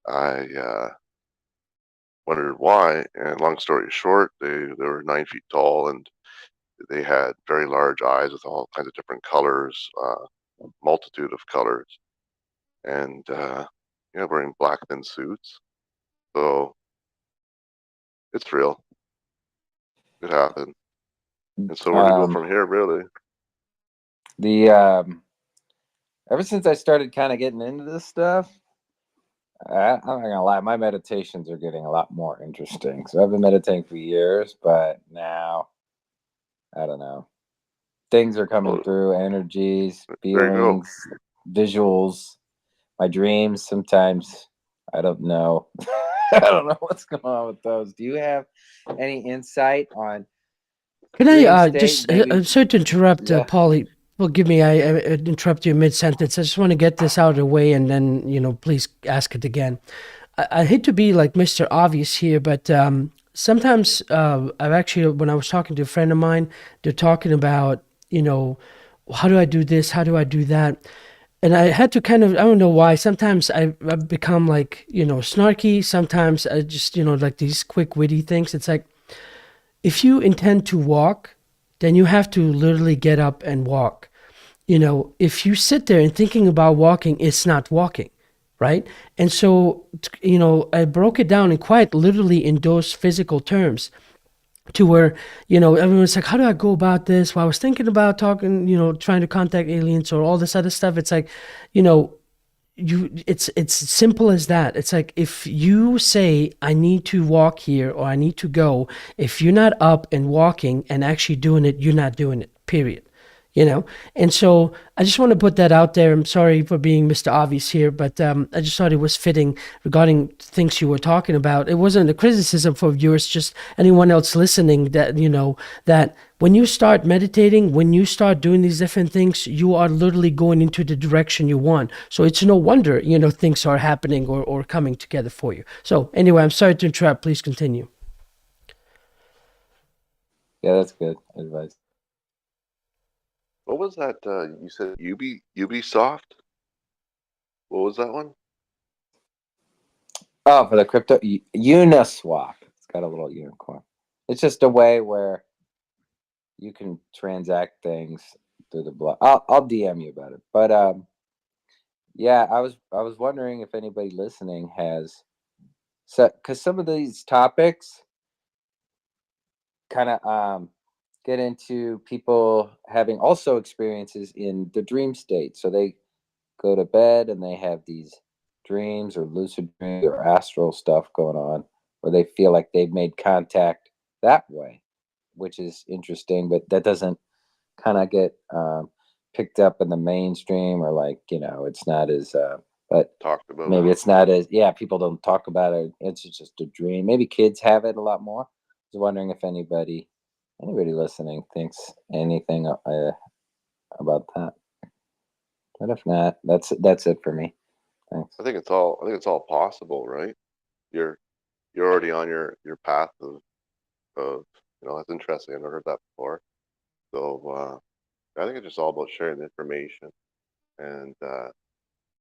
I wondered why. And long story short, they were 9 feet tall and they had very large eyes with all kinds of different colors, multitude of colors, and wearing black thin suits. So it's real. It happened. And so where to go Um, from here, really? the Ever since I started kind of getting into this stuff, I'm not gonna lie, my meditations are getting a lot more interesting. So I've been meditating for years, but now I don't know. Things are coming Oh, through, energies, there you go. feelings, visuals, my dreams. Sometimes I don't know. I don't know what's going on with those. Do you have any insight on Can I dream state? just, Maybe, I'm sorry to interrupt, yeah. Paulie. Forgive me, I interrupt you mid-sentence. I just want to get this out of the way and then, please ask it again. I hate to be like Mr. Obvious here, but sometimes I've actually, when I was talking to a friend of mine, they're talking about, how do I do this? How do I do that? And I had to kind of, I don't know why, sometimes I've become like, snarky. Sometimes I just, like these quick, witty things. It's like, if you intend to walk, then you have to literally get up and walk. If you sit there and thinking about walking, it's not walking, right? And so, I broke it down in quite literally in those physical terms to where, everyone's like, how do I go about this? Well, I was thinking about talking, trying to contact aliens or all this other stuff. It's like, you know, it's simple as that. It's like if you say I need to walk here or I need to go, if you're not up and walking and actually doing it, you're not doing it, period. And so I just want to put that out there. I'm sorry for being Mr. Obvious here, but I just thought it was fitting regarding things you were talking about. It wasn't a criticism for viewers, just anyone else listening, that that when you start meditating, when you start doing these different things, you are literally going into the direction you want. So it's no wonder things are happening or coming together for you. So anyway, I'm sorry to interrupt. Please continue. Yeah, that's good advice. What was that? You said Ubisoft? What was that one? Oh, for the crypto Uniswap. It's got a little unicorn. It's just a way where you can transact things through the block. I'll DM you about it. But yeah, I was wondering if anybody listening has, because some of these topics kind of get into people having also experiences in the dream state. So they go to bed and they have these dreams or lucid dreams or astral stuff going on, where they feel like they've made contact that way, which is interesting, but that doesn't kind of get picked up in the mainstream, or like, it's not as but Talked about maybe it. it's not as, people don't talk about it. It's just a dream. Maybe kids have it a lot more. I was wondering if anybody listening thinks anything about that. But if not, that's it for me. Thanks. I think it's all possible, right? You're already on your path of that's interesting. I've never heard that before. So I think it's just all about sharing the information and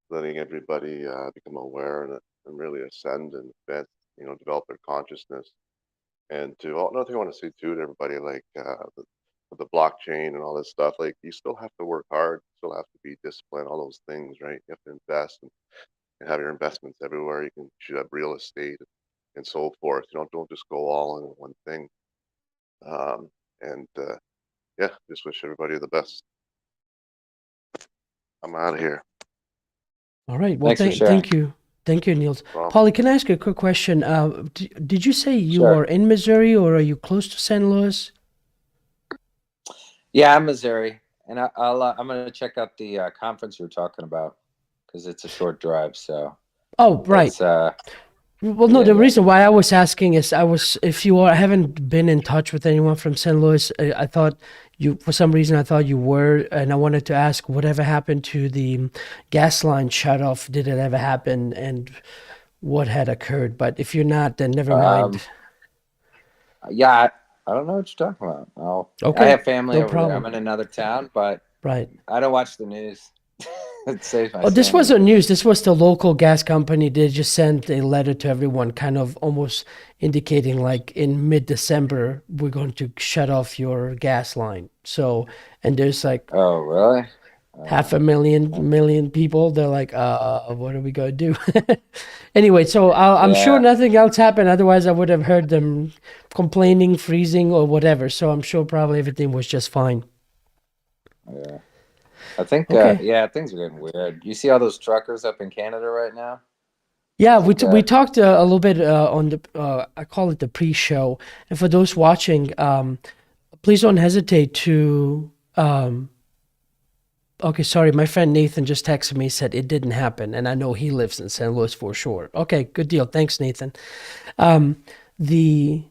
letting everybody become aware and really ascend and advance, develop their consciousness. And another thing I want to say too to everybody, like the blockchain and all this stuff, like you still have to work hard, you still have to be disciplined, all those things, right? You have to invest and have your investments everywhere. You should have real estate and so forth. Don't just go all in one thing. And yeah, just wish everybody the best. I'm out of here. All right. Well, Thanks for sharing. Thank you, Niels. Well, Polly, can I ask you a quick question? Did you say you Sure. are in Missouri, or are you close to St. Louis? Yeah, I'm Missouri, and I'm gonna check out the conference you were talking about, because it's a short drive. So Oh, right. Well, no, yeah, the yeah. reason why I was asking is if you haven't been in touch with anyone from St. Louis, I thought for some reason I thought you were, and I wanted to ask whatever happened to the gas line shut off. Did it ever happen, and what had occurred? But if you're not, then never mind. Yeah, I don't know what you're talking about. Okay, I have family no over there. problem. I'm in another town, but Right. I don't watch the news. It saves my Oh, this sanity. wasn't news. This was the local gas company. They just sent a letter to everyone, kind of almost indicating like in mid-December, we're going to shut off your gas line. So, and there's like Oh, really? 500,000 people. They're like, what are we going to do? Anyway, so I'm sure Yeah. nothing else happened. Otherwise, I would have heard them complaining, freezing, or whatever. So I'm sure probably everything was just fine. Yeah. I think, Okay. yeah, things are getting weird. You see all those truckers up in Canada right now? Yeah, Like we talked a little bit on the I call it the pre-show. And for those watching, please don't hesitate to okay, sorry, my friend Nathan just texted me, said it didn't happen, and I know he lives in St. Louis for sure. Okay, good deal. Thanks, Nathan. The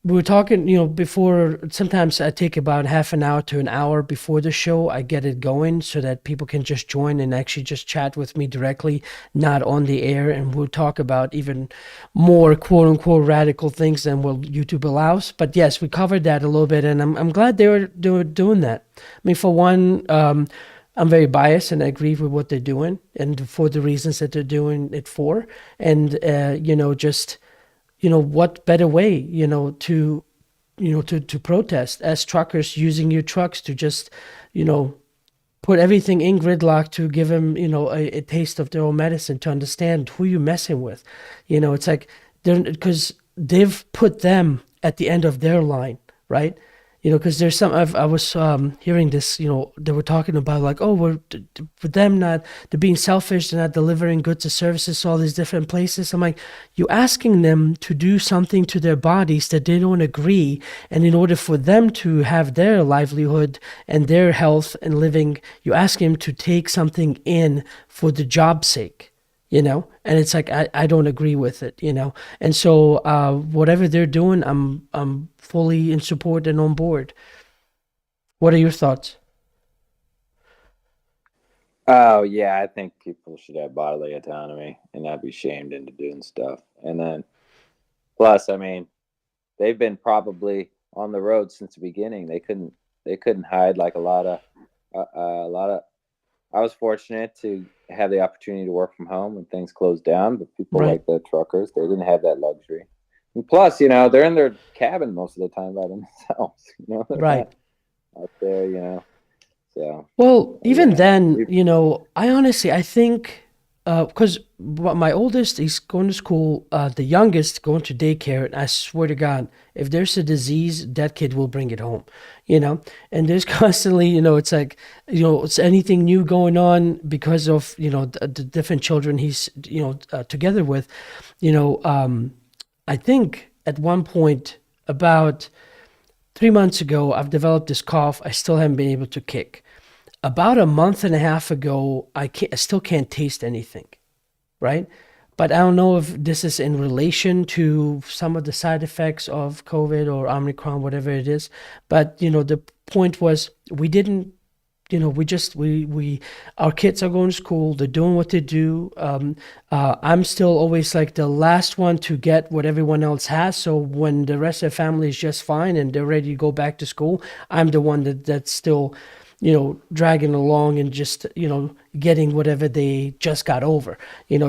we were talking, before. Sometimes I take about half an hour to an hour before the show. I get it going so that people can just join and actually just chat with me directly, not on the air. And we'll talk about even more quote unquote radical things than what YouTube allows. But yes, we covered that a little bit, and I'm glad they were doing that. I mean, for one, I'm very biased and I agree with what they're doing and for the reasons that they're doing it for. And, what better way, to protest as truckers using your trucks to just, put everything in gridlock to give them, a taste of their own medicine, to understand who you're messing with. It's like because they've put them at the end of their line, right? because there's I was hearing this, they were talking about like, oh, for them not, they're being selfish, they're not delivering goods or services to all these different places. I'm like, you're asking them to do something to their bodies that they don't agree, and in order for them to have their livelihood and their health and living, you ask them to take something in for the job's sake. And it's like I don't agree with it. And so whatever they're doing, I'm fully in support and on board. What are your thoughts? Oh yeah, I think people should have bodily autonomy and not be shamed into doing stuff. And then plus, I mean, they've been probably on the road since the beginning. They couldn't hide like a lot of I was fortunate to have the opportunity to work from home when things closed down, but people Right. like the truckers, they didn't have that luxury. And plus, they're in their cabin most of the time by themselves. They're Right. not out there, So Well, even yeah. then, I think, because my oldest, he's going to school, the youngest going to daycare, and I swear to God, if there's a disease, that kid will bring it home, and there's constantly, it's like, it's anything new going on because of, the different children he's, together with, I think at one point about 3 months ago, I've developed this cough. I still haven't been able to kick. About a month and a half ago, I still can't taste anything, right? But I don't know if this is in relation to some of the side effects of COVID or Omicron, whatever it is. But, the point was we didn't, our kids are going to school. They're doing what they do. I'm still always like the last one to get what everyone else has. So when the rest of the family is just fine and they're ready to go back to school, I'm the one that's still, dragging along and just, getting whatever they just got over,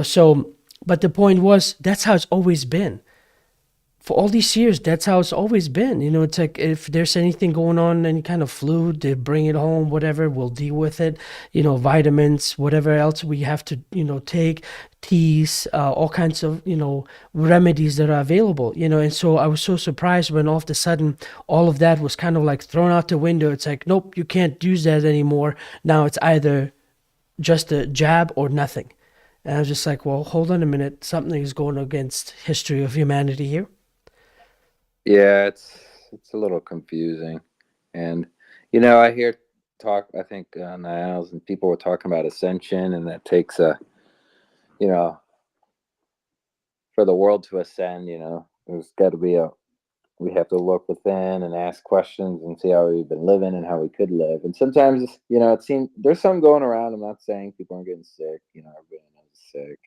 so, but the point was, that's how it's always been. For all these years, that's how it's always been. It's like if there's anything going on, any kind of flu, they bring it home, whatever, we'll deal with it. Vitamins, whatever else we have to, take, teas, all kinds of, remedies that are available, and so I was so surprised when all of a sudden all of that was kind of like thrown out the window. It's like, nope, you can't use that anymore. Now it's either just a jab or nothing. And I was just like, well, hold on a minute. Something is going against history of humanity here. Yeah, it's a little confusing. And I hear talk, I think Niles and people were talking about ascension, and that takes for the world to ascend, there's got to be we have to look within and ask questions and see how we've been living and how we could live. And sometimes, it seems there's some going around. I'm not saying people aren't getting sick, everybody knows sick.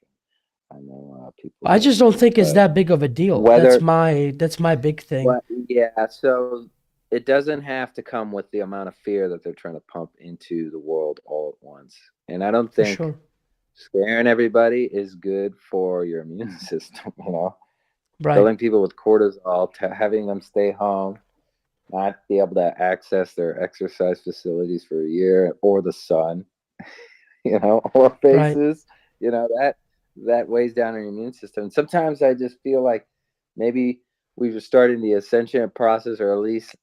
I know people. I just don't think it's that big of a deal. That's my big thing. Well, yeah, so it doesn't have to come with the amount of fear that they're trying to pump into the world all at once. And I don't think scaring everybody is good for your immune system, Right. Filling people with cortisol, having them stay home, not be able to access their exercise facilities for a year, or the sun, or faces, that weighs down on your immune system. And sometimes I just feel like maybe we were starting the ascension process, or at least,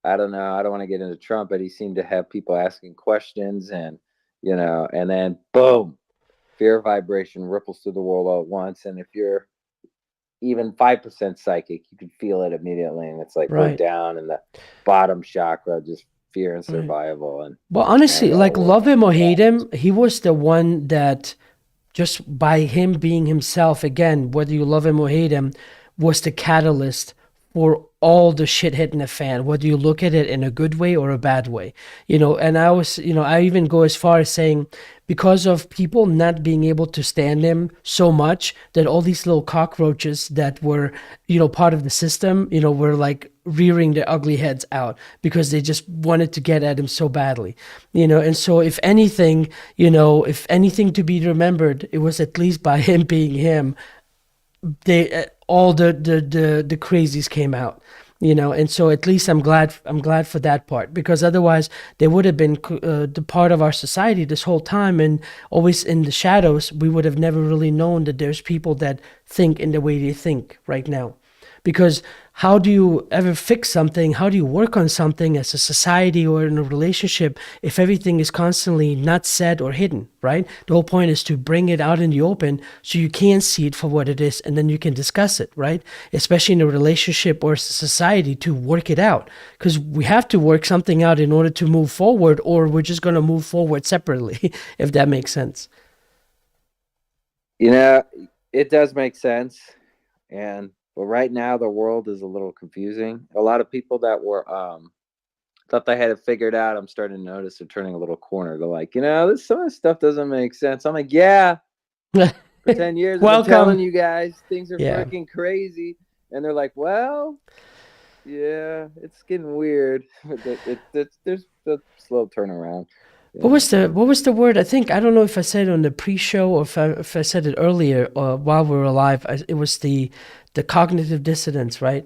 I don't know, I don't want to get into Trump, but he seemed to have people asking questions, and and then boom, fear vibration ripples through the world all at once. And if you're even 5% psychic, you can feel it immediately, and it's like we're down in the bottom chakra, just fear and survival. And well, honestly, like, love him or hate him, he was the one that, just by him being himself, again, whether you love him or hate him, was the catalyst for all the shit hitting the fan, whether you look at it in a good way or a bad way. And I even go as far as saying, because of people not being able to stand him so much, that all these little cockroaches that were, part of the system, were like rearing their ugly heads out because they just wanted to get at him so badly, and so if anything to be remembered, it was at least by him being him, all the crazies came out, and so at least I'm glad for that part, because otherwise they would have been the part of our society this whole time, and always in the shadows. We would have never really known that there's people that think in the way they think right now. Because how do you ever fix something? How do you work on something as a society or in a relationship if everything is constantly not said or hidden, right? The whole point is to bring it out in the open so you can see it for what it is, and then you can discuss it, right? Especially in a relationship or society, to work it out. Because we have to work something out in order to move forward, or we're just going to move forward separately, if that makes sense. You know, it does make sense. But right now the world is a little confusing. A lot of people that were thought they had it figured out, I'm starting to notice they're turning a little corner. They're like, some of this stuff doesn't make sense. I'm like, yeah, for 10 years I've been Welcome. telling you guys things are Yeah. freaking crazy. And they're like, well, yeah, it's getting weird. There's a slow turnaround. Yeah. What was the word? I think, I don't know if I said it on the pre-show or if I said it earlier while we were alive. It was the cognitive dissonance, right?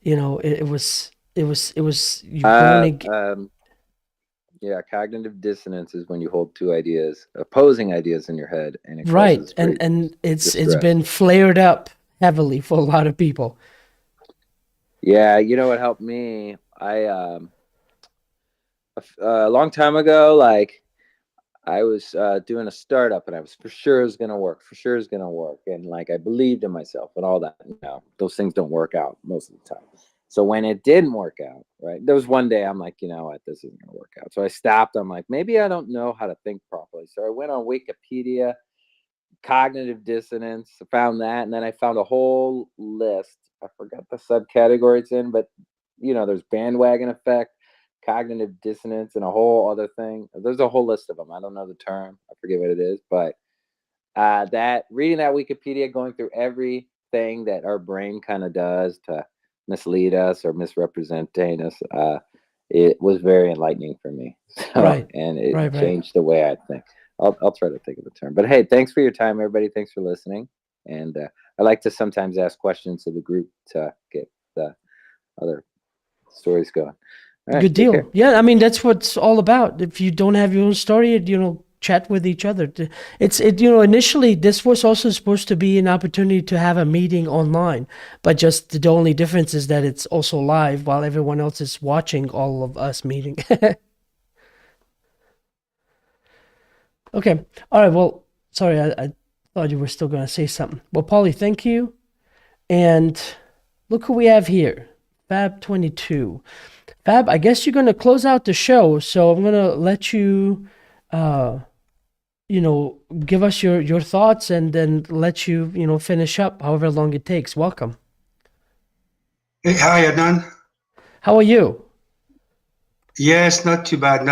It was you going yeah, cognitive dissonance is when you hold two opposing ideas in your head, and it right, causes great and it's distress. been flared up heavily for a lot of people. Yeah, what helped me? I a long time ago, like I was doing a startup, and I was for sure it's gonna work, and like I believed in myself and all that. Those things don't work out most of the time. So when it didn't work out, right, there was one day I'm like, you know what, this isn't gonna work out. So I stopped. I'm like, maybe I don't know how to think properly. So I went on Wikipedia, cognitive dissonance, I found that, and then I found a whole list. I forgot the subcategory it's in, but there's bandwagon effect, cognitive dissonance, and a whole other thing. There's a whole list of them. I don't know the term. I forget what it is, but reading that Wikipedia, going through everything that our brain kind of does to mislead us or misrepresenting us, it was very enlightening for me. Right. And it Right. changed the way I think. I'll try to think of a term. But hey, thanks for your time, everybody. Thanks for listening. And I like to sometimes ask questions to the group to get the other stories going. Right, Good deal. Yeah, I mean, that's what it's all about. If you don't have your own story, chat with each other. Initially this was also supposed to be an opportunity to have a meeting online, but just the only difference is that it's also live while everyone else is watching all of us meeting. Okay. All right. Well, sorry, I thought you were still going to say something. Well, Paulie, thank you. And look who we have here. Fab22. Fab, I guess you're going to close out the show, so I'm going to let you, give us your thoughts and then let you, finish up however long it takes. Welcome. Hey, hi, Adnan. How are you? Yes, not too bad.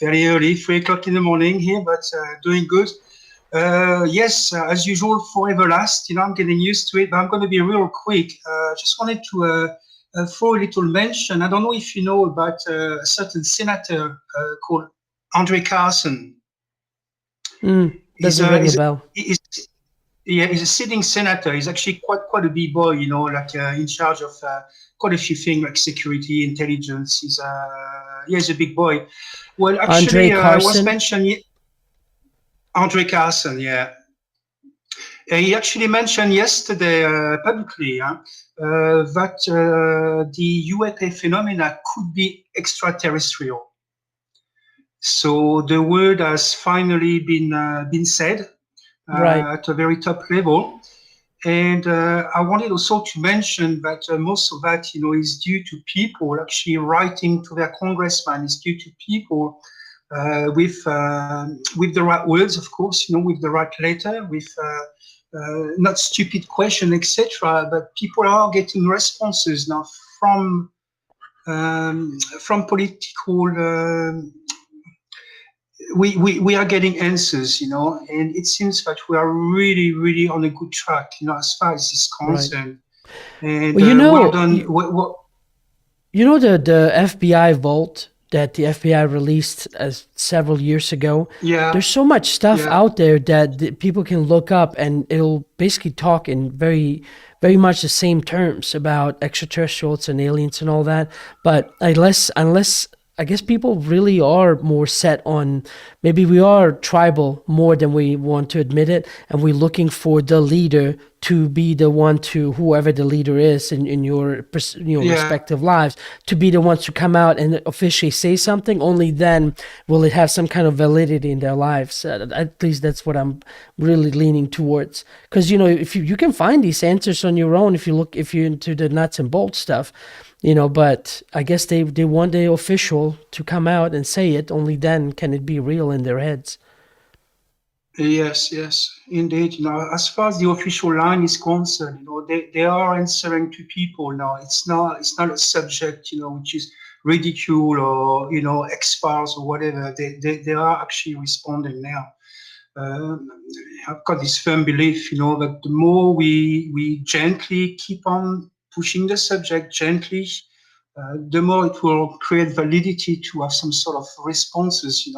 Very early, 3 o'clock in the morning here, but doing good. Yes, as usual, forever last. I'm getting used to it, but I'm going to be real quick. Just wanted to throw a little mention. I don't know if you know about a certain senator called Andre Carson. Doesn't ring a bell. He's a sitting senator. He's actually quite a big boy, in charge of quite a few things like security, intelligence. He's a big boy. Well, actually, was mentioned Andre Carson. Yeah, he actually mentioned yesterday publicly that the UFO phenomena could be extraterrestrial. So the word has finally been said. Right. At a very top level. And I wanted also to mention that most of that, is due to people actually writing to their congressman. It's due to people with the right words, of course, with the right letter, with not stupid question, etc. But people are getting responses now from political. We are getting answers, and it seems that we are really, really on a good track, as far as this is concerned. Right. And well done. The FBI vault that the FBI released several years ago. Yeah. There's so much stuff out there that people can look up, and it'll basically talk in very, very much the same terms about extraterrestrials and aliens and all that. But unless I guess people really are more set on, maybe we are tribal more than we want to admit it, and we're looking for the leader to be the one to, whoever the leader is in your Yeah. respective lives, to be the ones to come out and officially say something. Only then will it have some kind of validity in their lives. At least that's what I'm really leaning towards. Because if you can find these answers on your own, if you're into the nuts and bolts stuff. But I guess they want the official to come out and say it. Only then can it be real in their heads. Yes, indeed. As far as the official line is concerned, they are answering to people now. It's not a subject, which is ridicule or X-Files or whatever. They are actually responding now. I've got this firm belief, that the more we gently keep on pushing the subject gently, the more it will create validity to have some sort of responses,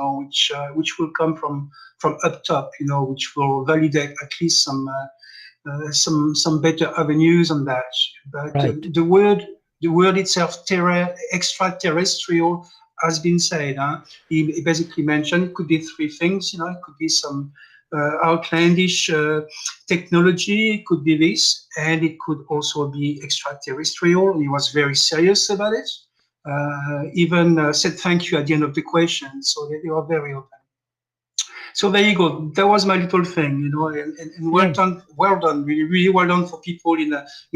which will come from up top, which will validate at least some better avenues on that. But Right. the word itself, extraterrestrial, has been said. He basically mentioned it could be three things. It could be some outlandish technology. It could be this, and it could also be extraterrestrial. And he was very serious about it. Even said thank you at the end of the question. So they are very open. So there you go. That was my little thing, and well done, really, really well done for people in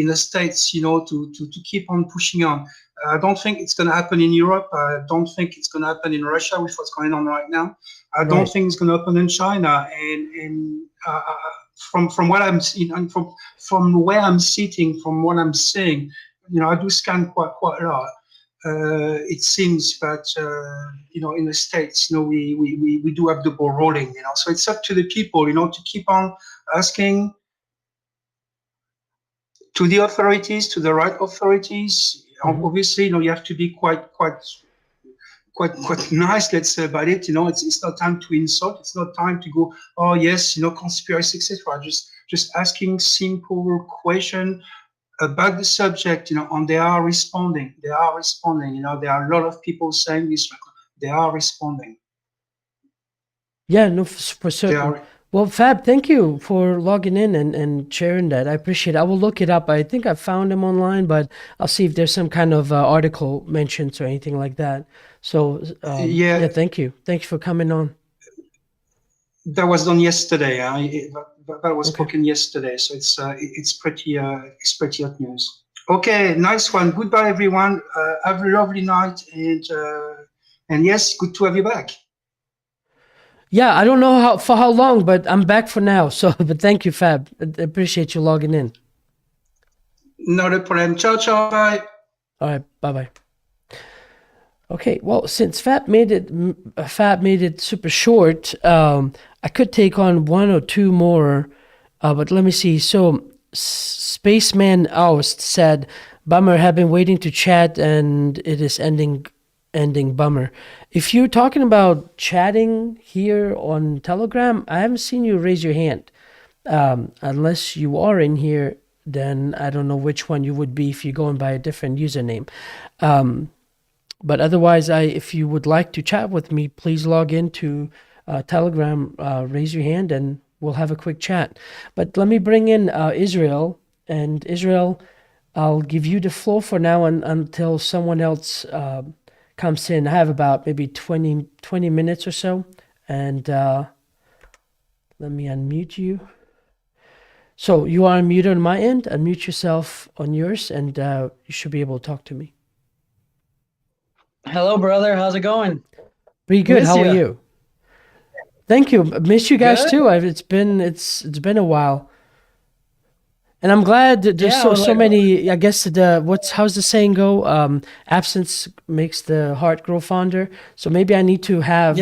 the States, to keep on pushing on. I don't think it's going to happen in Europe. I don't think it's going to happen in Russia with what's going on right now. I don't think it's going to happen in China. And from what I'm seeing, and from where I'm sitting, from what I'm seeing, I do scan quite a lot. It seems that in the States, we do have the ball rolling. So it's up to the people, to keep on asking to the authorities, to the right authorities. Mm-hmm. Obviously, you have to be quite nice, let's say, about it. It's not time to insult. It's not time to go, oh yes, conspiracy, etc. Just asking simple question about the subject, and they are responding. There are a lot of people saying this. They are responding. Yeah, no, for certain. Well, Fab, thank you for logging in and sharing that. I appreciate it. I will look it up. I think I found him online, but I'll see if there's some kind of article mentions or anything like that. So, yeah, thank you. Thanks for coming on. That was done yesterday. That was spoken yesterday, so it's pretty hot news. Okay, nice one. Goodbye, everyone. Have a lovely night, and yes, good to have you back. Yeah, I don't know for how long, but I'm back for now. So, but thank you, Fab. I appreciate you logging in. Not a problem. Ciao, bye. All right, bye. Okay, well, since Fab made it super short, I could take on one or two more, but let me see. So, Spaceman Oust said, "Bummer, have been waiting to chat, and it is ending bummer." If you're talking about chatting here on Telegram, I haven't seen you raise your hand. Unless you are in here, then I don't know which one you would be if you're going by a different username. But otherwise, if you would like to chat with me, please log into Telegram, raise your hand, and we'll have a quick chat. But let me bring in Israel. And Israel, I'll give you the floor for now until someone else comes in. I have about maybe 20 minutes or so. And let me unmute you. So you are unmuted on my end. Unmute yourself on yours, and you should be able to talk to me. Hello, brother. How's it going? Pretty good. How are you? Thank you. Miss you guys too. It's been a while, and I'm glad that there's so many. I guess how's the saying go? Absence makes the heart grow fonder. So maybe I need to have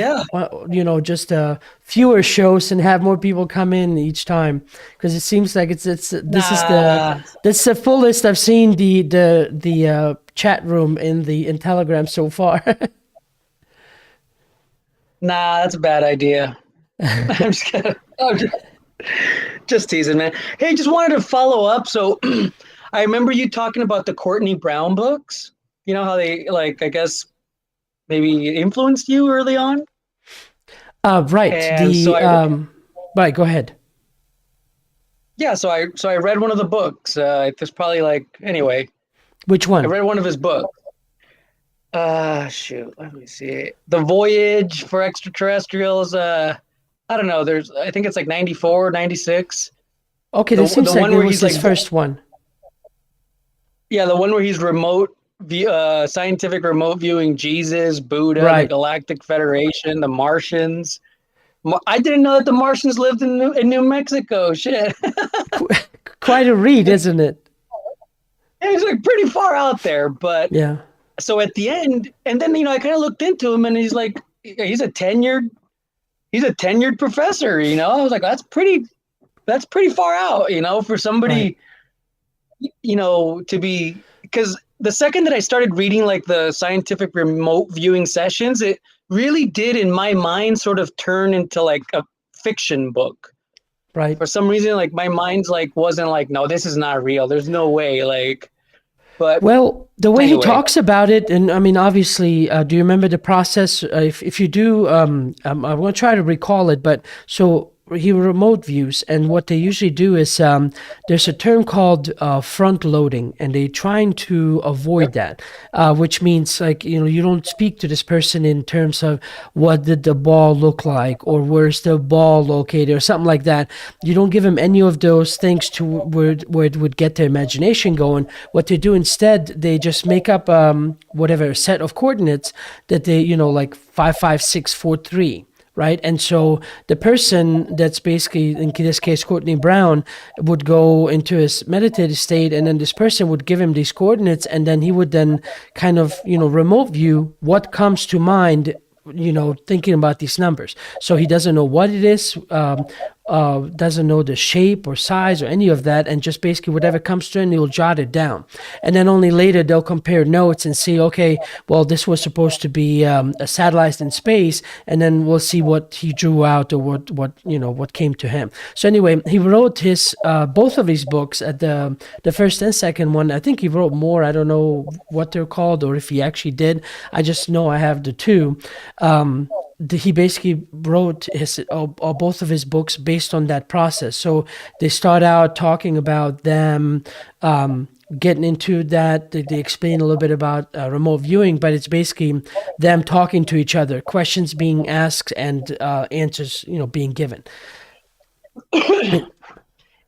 just fewer shows and have more people come in each time, because it seems like that's the fullest I've seen the chat room in Telegram so far. Nah, that's a bad idea. I'm just kidding. Just teasing, man. Hey, just wanted to follow up. So I remember you talking about the Courtney Brown books. You know how they, I guess, maybe influenced you early on. Right. And so Right. Go ahead. Yeah, so I read one of the books. There's probably anyway. Which I one? read one of his books. Shoot, let me see. The Voyage for Extraterrestrials. I don't know. I think it's 94, 96. Okay, this seems the like one it where was he's his first one. Yeah, the one where he's scientific remote viewing Jesus, Buddha, the Right. Galactic Federation, the Martians. I didn't know that the Martians lived in New Mexico. Shit. Quite a read, isn't it? It's pretty far out there, but Yeah. so at the end, and then I kind of looked into him, and he's a tenured professor. I was like, that's pretty far out, for somebody, to be, because the second that I started reading the scientific remote viewing sessions, it really did in my mind sort of turn into a fiction book. Right. For some reason, my mind's wasn't no, this is not real. There's no way. But well, the way anyway. he talks about it, and I mean, obviously, do you remember the process? If you do, I'm going to try to recall it. But so he remote views, and what they usually do is there's a term called front loading, and they're trying to avoid that, which means you don't speak to this person in terms of what did the ball look like or where's the ball located or something like that. You don't give them any of those things to where it would get their imagination going. What they do instead, they just make up whatever set of coordinates that they 5, 5, 6, 4, 3. Right. And so the person that's basically, in this case, Courtney Brown, would go into his meditative state, and then this person would give him these coordinates, and then he would then kind of, remote view what comes to mind, thinking about these numbers. So he doesn't know what it is, doesn't know the shape or size or any of that, and just basically whatever comes to him, he'll jot it down. And then only later they'll compare notes and see, okay, well, this was supposed to be a satellite in space, and then we'll see what he drew out or what came to him. So anyway, he wrote his both of his books. At the first and second one, I think he wrote more. I don't know what they're called or if he actually did. I just know I have the two. He basically wrote both of his books based on that process. So they start out talking about them getting into that. They explain a little bit about remote viewing, but it's basically them talking to each other, questions being asked, and answers being given.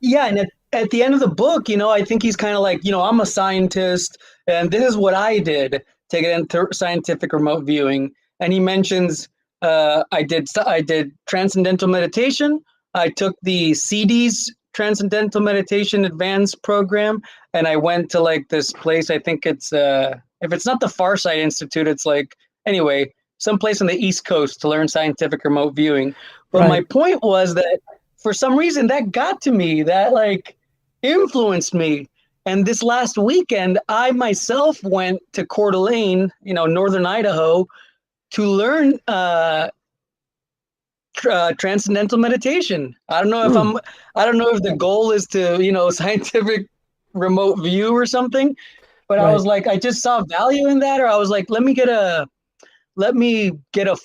Yeah, and at the end of the book, I think he's kind of I'm a scientist, and this is what I did to get into scientific remote viewing. And he mentions I did transcendental meditation. I took the CD's Transcendental Meditation Advanced program, and I went to this place. I think it's if it's not the Farsight Institute, it's anyway, someplace on the East Coast to learn scientific remote viewing. But my point was that for some reason that got to me, that influenced me. And this last weekend, I myself went to Coeur d'Alene, northern Idaho, to learn transcendental meditation. I don't know if the goal is to scientific remote view or something, but I was I just saw value in that, or I was let me get a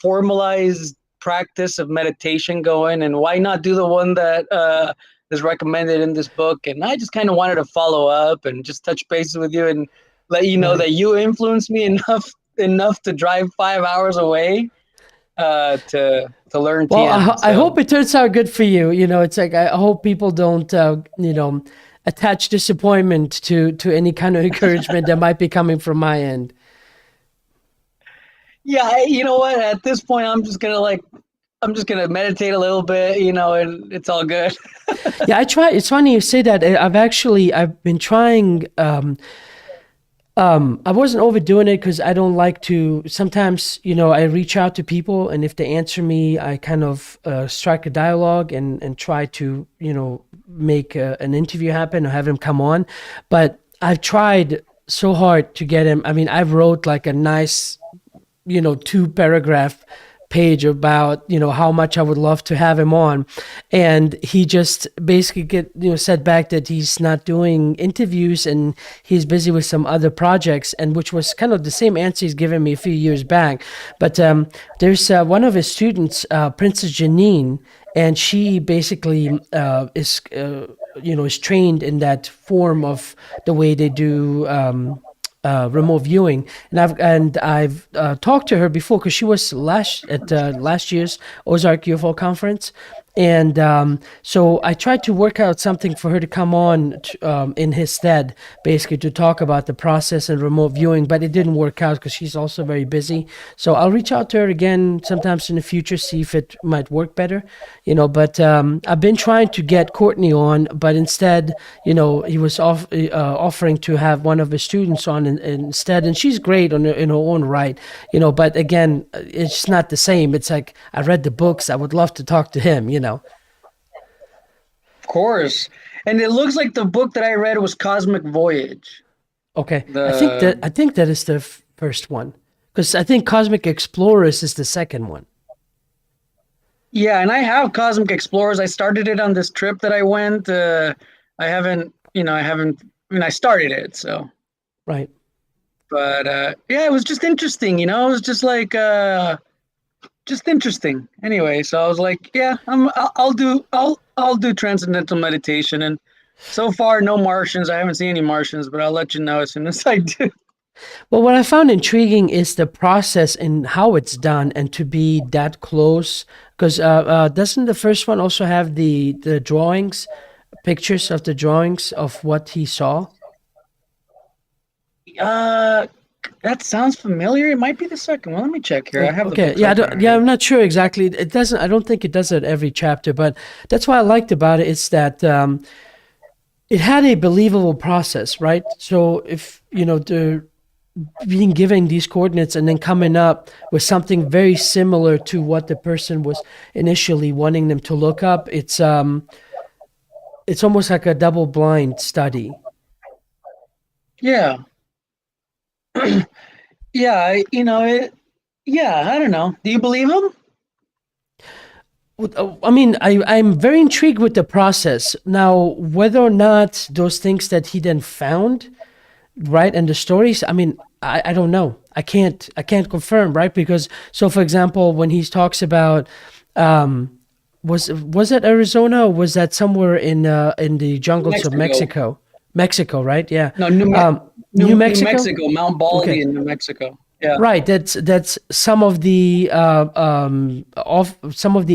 formalized practice of meditation going, and why not do the one that is recommended in this book? And I just kind of wanted to follow up and just touch bases with you and let you know that you influenced me enough to drive 5 hours away to learn well, TM. I hope it turns out good for you. It's I hope people don't attach disappointment to any kind of encouragement that might be coming from my end. Yeah, you know what, at this point I'm just gonna meditate a little bit, and it's all good. Yeah, I try. It's funny you say that. I've been trying. I wasn't overdoing it because I don't like to. Sometimes, I reach out to people, and if they answer me, I kind of strike a dialogue and try to, make an interview happen or have him come on. But I've tried so hard to get him. I mean, I've wrote a nice, 2-paragraph page about, how much I would love to have him on. And he just basically said back that he's not doing interviews and he's busy with some other projects, and which was kind of the same answer he's given me a few years back. But there's one of his students, Princess Janine, and she basically is trained in that form of the way they do remote viewing, and I've talked to her before because she was last year's Ozark UFO conference, and so I tried to work out something for her to come on in his stead, basically to talk about the process and remote viewing, but it didn't work out because she's also very busy. So I'll reach out to her again sometimes in the future, see if it might work better, But I've been trying to get Courtney on, but instead, he was offering to have one of his students on instead, and she's great in her own right, But again, it's not the same. It's like I read the books. I would love to talk to him, Of course. And it looks like the book that I read was Cosmic Voyage. Okay. I think that is the first one, because I think Cosmic Explorers is the second one. Yeah, and I have Cosmic Explorers. I started it on this trip that I went. I started it, so. Right. But it was just interesting, It was just like just interesting. Anyway, so I was like, yeah, I'll do transcendental meditation, and so far no Martians. I haven't seen any Martians, but I'll let you know as soon as I do. Well, what I found intriguing is the process and how it's done, and to be that close. Because doesn't the first one also have the drawings, pictures of the drawings of what he saw? That sounds familiar. It might be the second one. Let me check here. I have okay. I'm not sure exactly. It doesn't. I don't think it does it every chapter, but that's what I liked about it. Is that it had a believable process, right? So if they're being given these coordinates and then coming up with something very similar to what the person was initially wanting them to look up, it's almost like a double-blind study. Yeah. I don't know. Do you believe him? I mean, I'm very intrigued with the process. Now, whether or not those things that he then found, right, and the stories, I mean, I don't know. I can't confirm, right? Because, so for example, when he talks about, was it Arizona, or was that somewhere in the jungles of Mexico? Mexico, right? Yeah. No, New Mexico, Mount Baldy Okay. in New Mexico. Yeah. Right. That's some of the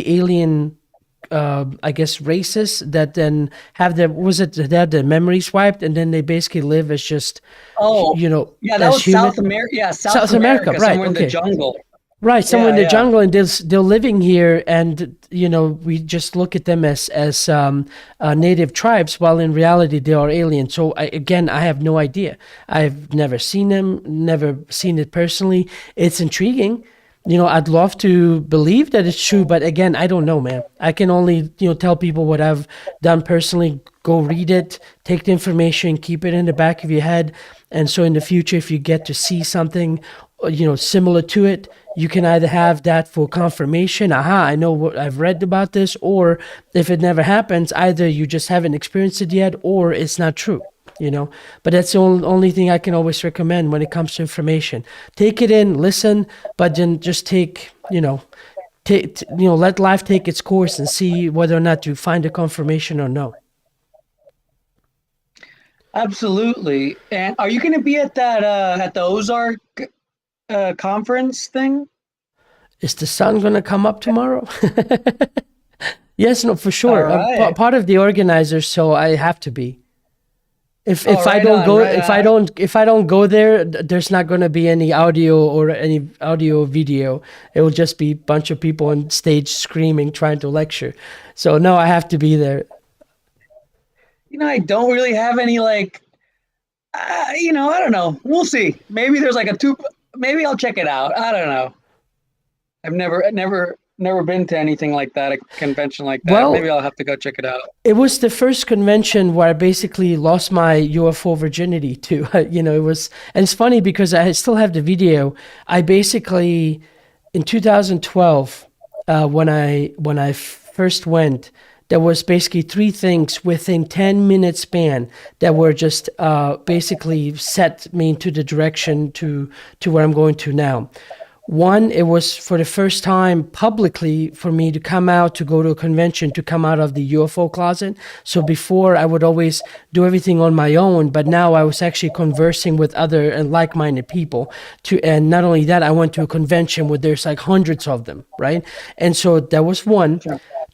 alien, I guess, races that then have their memories wiped, and then they basically live as just, yeah, that as was human. South America. Yeah, South America, right, somewhere in okay. the jungle. Right, somewhere in the Yeah. jungle, and they're living here, and we just look at them as native tribes, while in reality they are aliens. So I have no idea. I've never seen them, never seen it personally. It's intriguing. I'd love to believe that it's true, but again, I don't know, man. I can only tell people what I've done personally. Go read it, take the information, keep it in the back of your head, and so in the future, if you get to see something similar to it, you can either have that for confirmation, I know what I've read about this, or if it never happens, either you just haven't experienced it yet, or it's not true, But that's the only thing I can always recommend when it comes to information. Take it in, listen, but then just let life take its course and see whether or not you find a confirmation or no. Absolutely. And are you going to be at that at the Ozark conference thing? Is the sun going to come up tomorrow? Yes, no, for sure. All right. I'm part of the organizers, so I have to be. If Oh, I right don't on, go, right if I don't go there, there's not going to be any audio or any audio video. It will just be a bunch of people on stage screaming, trying to lecture. So no, I have to be there. I don't really have any I don't know. We'll see. Maybe there's maybe I'll check it out. I don't know. I've never been to anything like that, a convention like that. Well, maybe I'll have to go check it out. It was the first convention where I basically lost my UFO virginity to, it was, and it's funny because I still have the video. I basically in 2012, when I first went, there was basically three things within 10-minute span that were just basically set me into the direction to where I'm going to now. One, it was for the first time publicly for me to come out, to go to a convention, to come out of the UFO closet. So before I would always do everything on my own, but now I was actually conversing with other and like-minded people. And not only that, I went to a convention where there's like hundreds of them, right? And so that was one.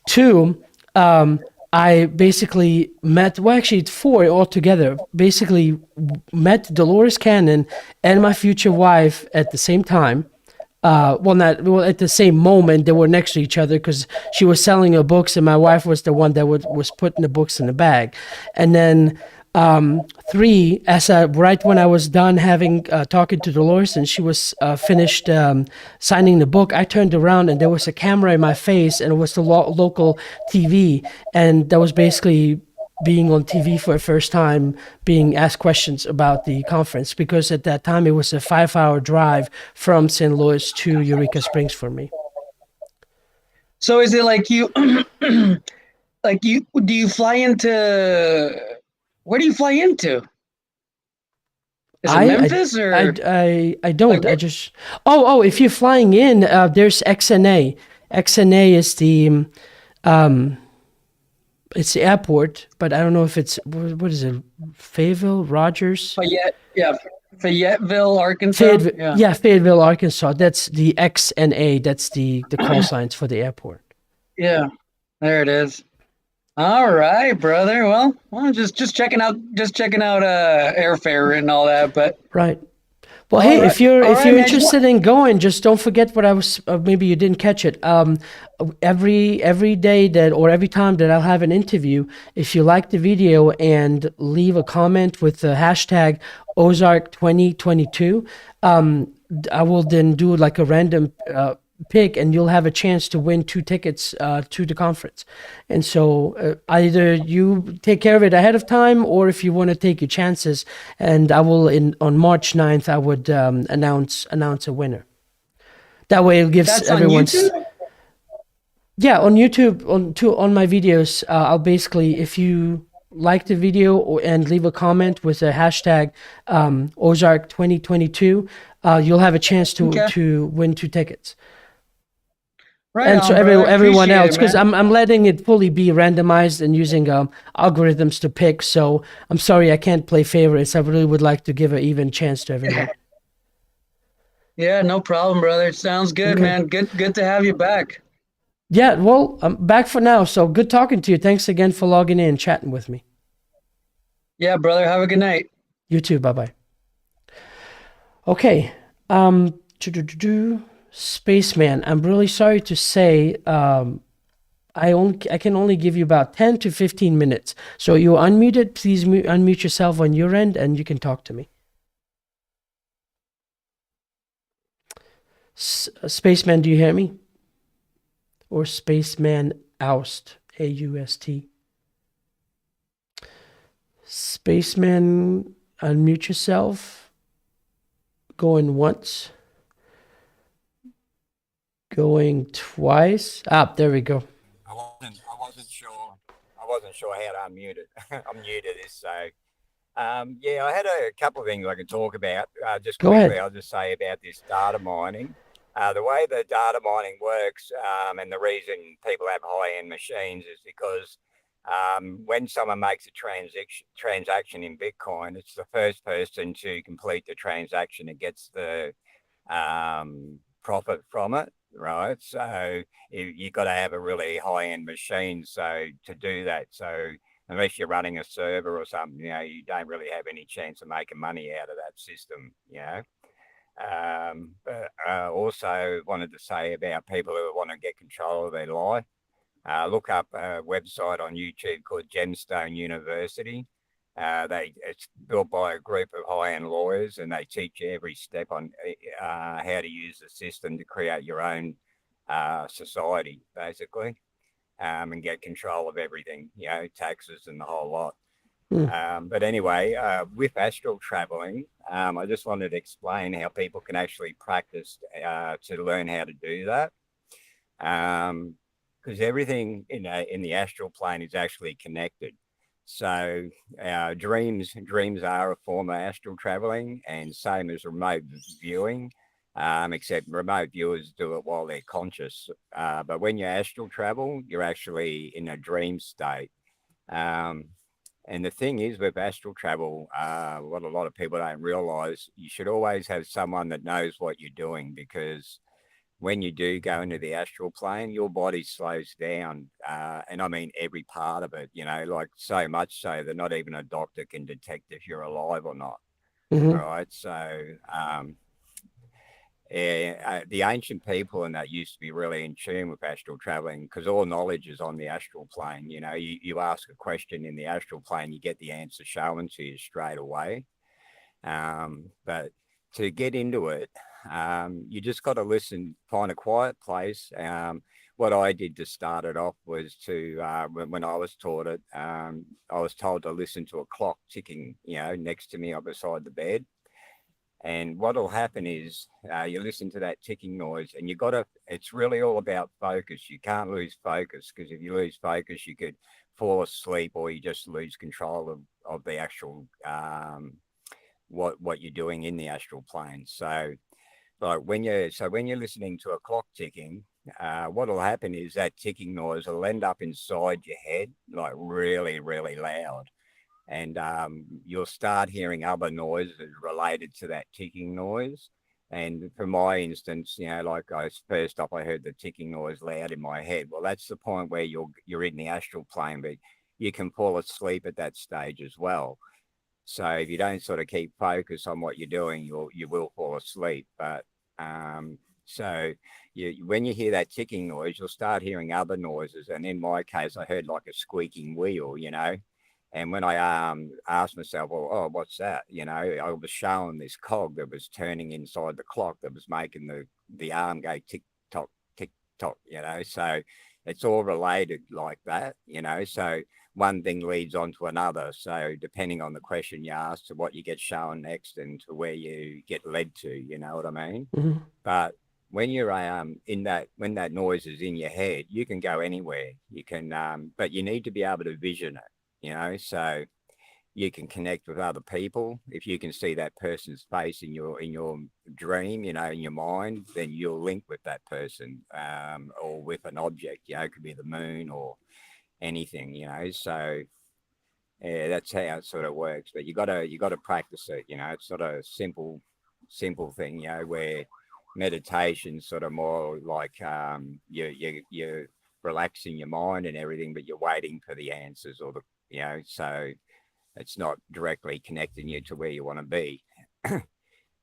Two, I basically met, well, actually, it's four altogether. Basically, met Dolores Cannon and my future wife at the same time. At the same moment. They were next to each other because she was selling her books, and my wife was the one that was putting the books in the bag. And then three, right when I was done having talking to Dolores and she was finished signing the book, I turned around and there was a camera in my face, and it was the local TV, and that was basically being on TV for the first time, being asked questions about the conference, because at that time it was a 5-hour drive from St. Louis to Eureka Springs for me. So is it like you, do you fly into, where do you fly into? Is it Memphis or? I don't. I just. If you're flying in, there's XNA. XNA is the, it's the airport, but I don't know if it's, what is it? Fayetteville, Rogers. Fayetteville, Arkansas. Fayetteville, Arkansas. That's the XNA. That's the call signs for the airport. Yeah, there it is. All right, brother. Well, just checking out airfare and all that, but right. Well, hey, if you're interested in going, just don't forget what I was. Maybe you didn't catch it. Every day that, or every time that I'll have an interview, if you like the video and leave a comment with the hashtag Ozark 2022, I will then do like a random pick, and you'll have a chance to win 2 tickets to the conference. And so either you take care of it ahead of time, or if you want to take your chances, and I will on March 9th I would announce a winner. That way it gives everyone. Yeah, on YouTube, on my videos, I'll basically, if you like the video and leave a comment with the hashtag Ozark 2022, you'll have a chance to win 2 tickets. Right, and so everyone else, because I'm letting it fully be randomized and using algorithms to pick. So I'm sorry I can't play favorites. I really would like to give an even chance to everyone. Yeah, no problem, brother. Sounds good, man. Good to have you back. Yeah, well, I'm back for now. So good talking to you. Thanks again for logging in and chatting with me. Yeah, brother. Have a good night. You too. Bye-bye. Okay. Spaceman, I'm really sorry to say, I can only give you about 10 to 15 minutes. So you're unmuted. Please unmute yourself on your end, and you can talk to me. Spaceman, do you hear me? Or Spaceman Oust, A-U-S-T. Spaceman, unmute yourself. Going once. Going twice. There we go. I wasn't sure how to unmute it. I'm new to this, so yeah, I had a couple of things I could talk about. Just go quickly, ahead. I'll just say about this data mining. The way the data mining works, and the reason people have high-end machines is because when someone makes a transaction in Bitcoin, it's the first person to complete the transaction that gets the profit from it. Right, so you've got to have a really high-end machine to do that. So unless you're running a server or something, you don't really have any chance of making money out of that system. But also wanted to say about people who want to get control of their life. Look up a website on YouTube called Gemstone University. It's built by a group of high-end lawyers, and they teach you every step on how to use the system to create your own society, basically, and get control of everything, taxes and the whole lot. But anyway, with astral traveling, I just wanted to explain how people can actually practice to learn how to do that. Because everything in the astral plane is actually connected. So dreams are a form of astral traveling, and same as remote viewing, except remote viewers do it while they're conscious. But when you astral travel, you're actually in a dream state. Um, and the thing is with astral travel, what a lot of people don't realize, you should always have someone that knows what you're doing, because when you do go into the astral plane, your body slows down. And I mean, every part of it, like so much so that not even a doctor can detect if you're alive or not. Mm-hmm. All right. So, the ancient people and that used to be really in tune with astral traveling, because all knowledge is on the astral plane. You ask a question in the astral plane, you get the answer shown to you straight away. But to get into it, you just got to listen, find a quiet place. What I did to start it off was to, when I was taught it, I was told to listen to a clock ticking, next to me or beside the bed. And what'll happen is you listen to that ticking noise, and it's really all about focus. You can't lose focus, because if you lose focus, you could fall asleep, or you just lose control of the actual, what you're doing in the astral plane. So like when you're listening to a clock ticking, what'll happen is that ticking noise will end up inside your head, like really, really loud. And you'll start hearing other noises related to that ticking noise. And for my instance, like first up, I heard the ticking noise loud in my head. Well, that's the point where you're in the astral plane, but you can fall asleep at that stage as well. So if you don't sort of keep focus on what you're doing, you will fall asleep. But so when you hear that ticking noise, you'll start hearing other noises. And in my case, I heard like a squeaking wheel, And when I asked myself, well, oh, what's that? I was shown this cog that was turning inside the clock that was making the arm go tick tock, tick tock, So it's all related like that, So one thing leads on to another. So depending on the question you ask, to what you get shown next and to where you get led to, you know what I mean? Mm-hmm. But when you're when that noise is in your head, you can go anywhere. You can, but you need to be able to vision it, so you can connect with other people. If you can see that person's face in your dream, in your mind, then you'll link with that person, or with an object, it could be the moon or anything, so yeah, that's how it sort of works. But you gotta practice it, it's not a simple thing, where meditation's sort of more like you're relaxing your mind and everything, but you're waiting for the answers, or so it's not directly connecting you to where you want to be.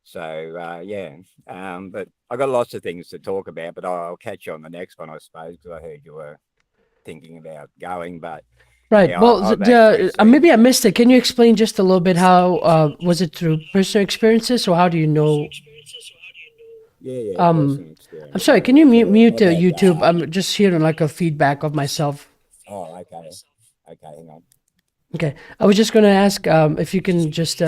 So yeah, but I got lots of things to talk about, but I'll catch you on the next one, I suppose, because I heard you were thinking about going. But Right. yeah, Well, I've actually maybe I seen. missed it. Can you explain just a little bit how was it through personal experiences, or how do you know? Yeah, personal I'm sorry. Can experiences. you Yeah, mute I've had. YouTube? I'm just hearing like a feedback of myself. Oh, okay, hang on. Okay. I was just going to ask if you can just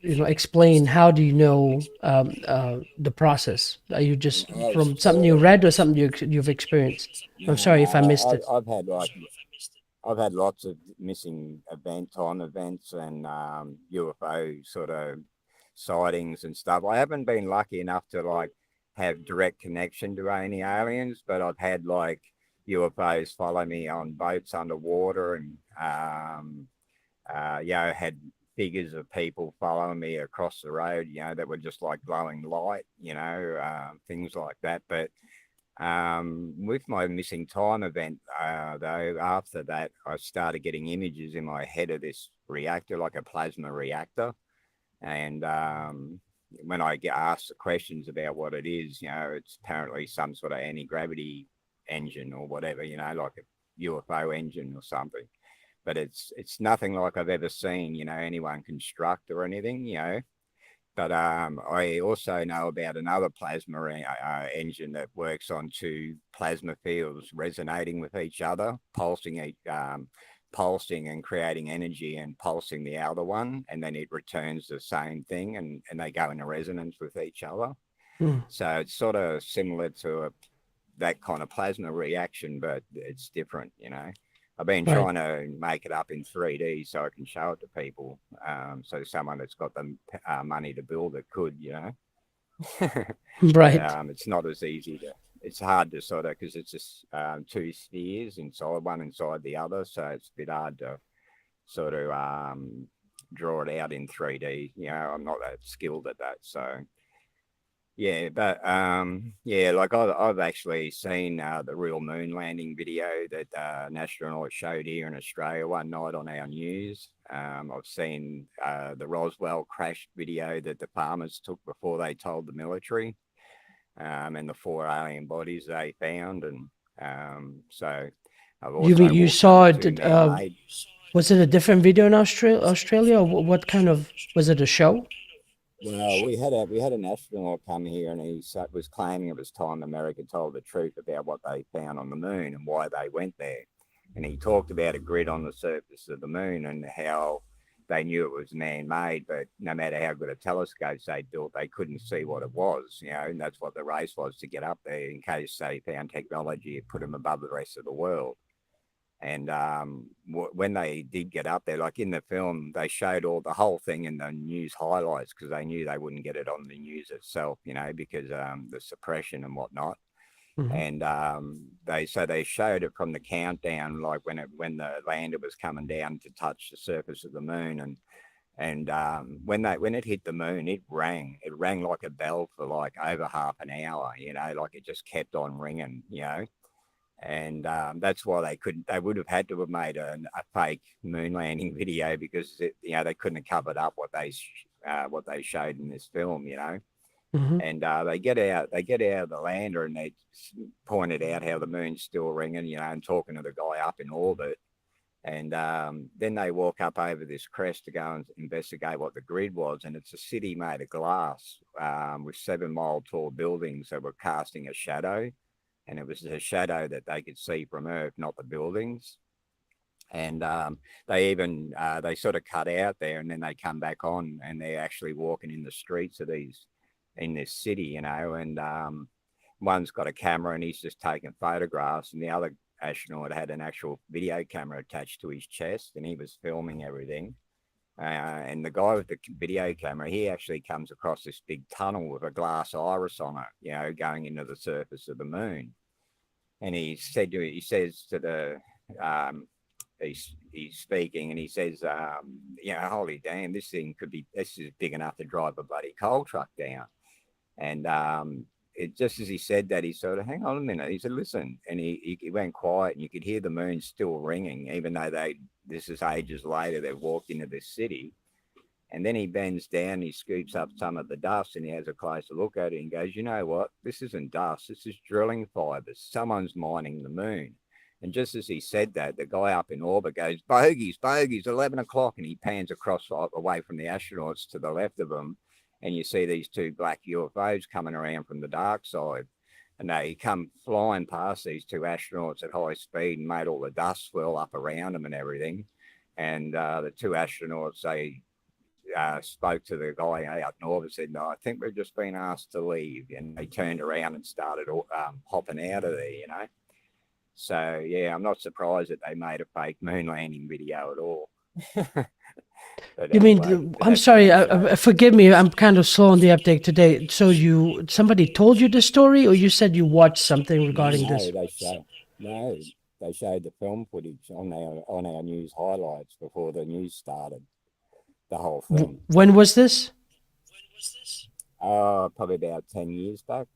explain how do you know the process? Are you just from something you read or something you've experienced? I'm sorry if I missed it. I've had lots of missing events and UFO sort of sightings and stuff. I haven't been lucky enough to like have direct connection to any aliens, but I've had like UFOs follow me on boats underwater, and I had figures of people following me across the road, that were just like glowing light, things like that. But with my missing time event, though, after that, I started getting images in my head of this reactor, like a plasma reactor. And when I get asked the questions about what it is, it's apparently some sort of anti-gravity engine or whatever, like a UFO engine or something. But it's nothing like I've ever seen, anyone construct or anything, But I also know about another plasma engine that works on two plasma fields resonating with each other, pulsing pulsing and creating energy and pulsing the outer one, and then it returns the same thing, and they go into resonance with each other. So it's sort of similar to that kind of plasma reaction, but it's different, you know. I've been trying to make it up in 3D so I can show it to people. So someone that's got the money to build it could, you know. Right. It's not as easy to, it's hard to sort of, because it's just two spheres inside, one inside the other. So it's a bit hard to sort of draw it out in 3D. You know, I'm not that skilled at that. So yeah, but yeah, like I've actually seen the real moon landing video that an astronaut showed here in Australia one night on our news. I've seen the Roswell crash video that the farmers took before they told the military, and the 4 alien bodies they found. And so I've also You mean you saw it? man-made. Was it a different video in Australia? Or what kind of, was it a show? Well, we had an astronaut come here, and he was claiming it was time America told the truth about what they found on the moon and why they went there. And he talked about a grid on the surface of the moon and how they knew it was man-made, but no matter how good a telescopes they built, they couldn't see what it was, you know. And that's what the race was, to get up there in case they found technology that put them above the rest of the world. And when they did get up there, like in the film, they showed the whole thing in the news highlights, because they knew they wouldn't get it on the news itself, you know, because the suppression and whatnot. And they showed it from the countdown, like when the lander was coming down to touch the surface of the moon, and when it hit the moon, it rang like a bell for like over half an hour, you know, like it just kept on ringing, you know. And that's why they would have had to have made a fake moon landing video, because you know, they couldn't have covered up what they showed in this film, you know. And they get out of the lander, and they pointed out how the moon's still ringing, you know, and talking to the guy up in orbit. And then they walk up over this crest to go and investigate what the grid was, and it's a city made of glass with 7-mile tall buildings that were casting a shadow. And it was a shadow that they could see from Earth, not the buildings. And they sort of cut out there, and then they come back on, and they're actually walking in the streets of in this city, you know. And one's got a camera, and he's just taking photographs, and the other astronaut had an actual video camera attached to his chest, and he was filming everything. And the guy with the video camera, he actually comes across this big tunnel with a glass iris on it, you know, going into the surface of the moon. And he's speaking, and he says, you know, holy damn, this is big enough to drive a bloody coal truck down. And just as he said that, he sort of, hang on a minute. He said, listen. And he went quiet, and you could hear the moon still ringing, even though this is ages later, they've walked into this city. And then he bends down, he scoops up some of the dust, and he has a closer look at it and goes, you know what? This isn't dust. This is drilling fibers. Someone's mining the moon. And just as he said that, the guy up in orbit goes, bogeys, 11 o'clock. And he pans across away from the astronauts to the left of them. And you see these 2 black UFOs coming around from the dark side. And they come flying past these 2 astronauts at high speed and made all the dust swirl up around them and everything. And the 2 astronauts, they spoke to the guy out in orbit, said, no, I think we've just been asked to leave. And they turned around and started hopping out of there, you know. So, yeah, I'm not surprised that they made a fake moon landing video at all. You mean, I'm sorry, forgive me, I'm kind of slow on the update today. So somebody told you the story, or you said you watched something regarding this? They showed the film footage on our news highlights before the news started. The whole thing. When was this? Probably about 10 years back.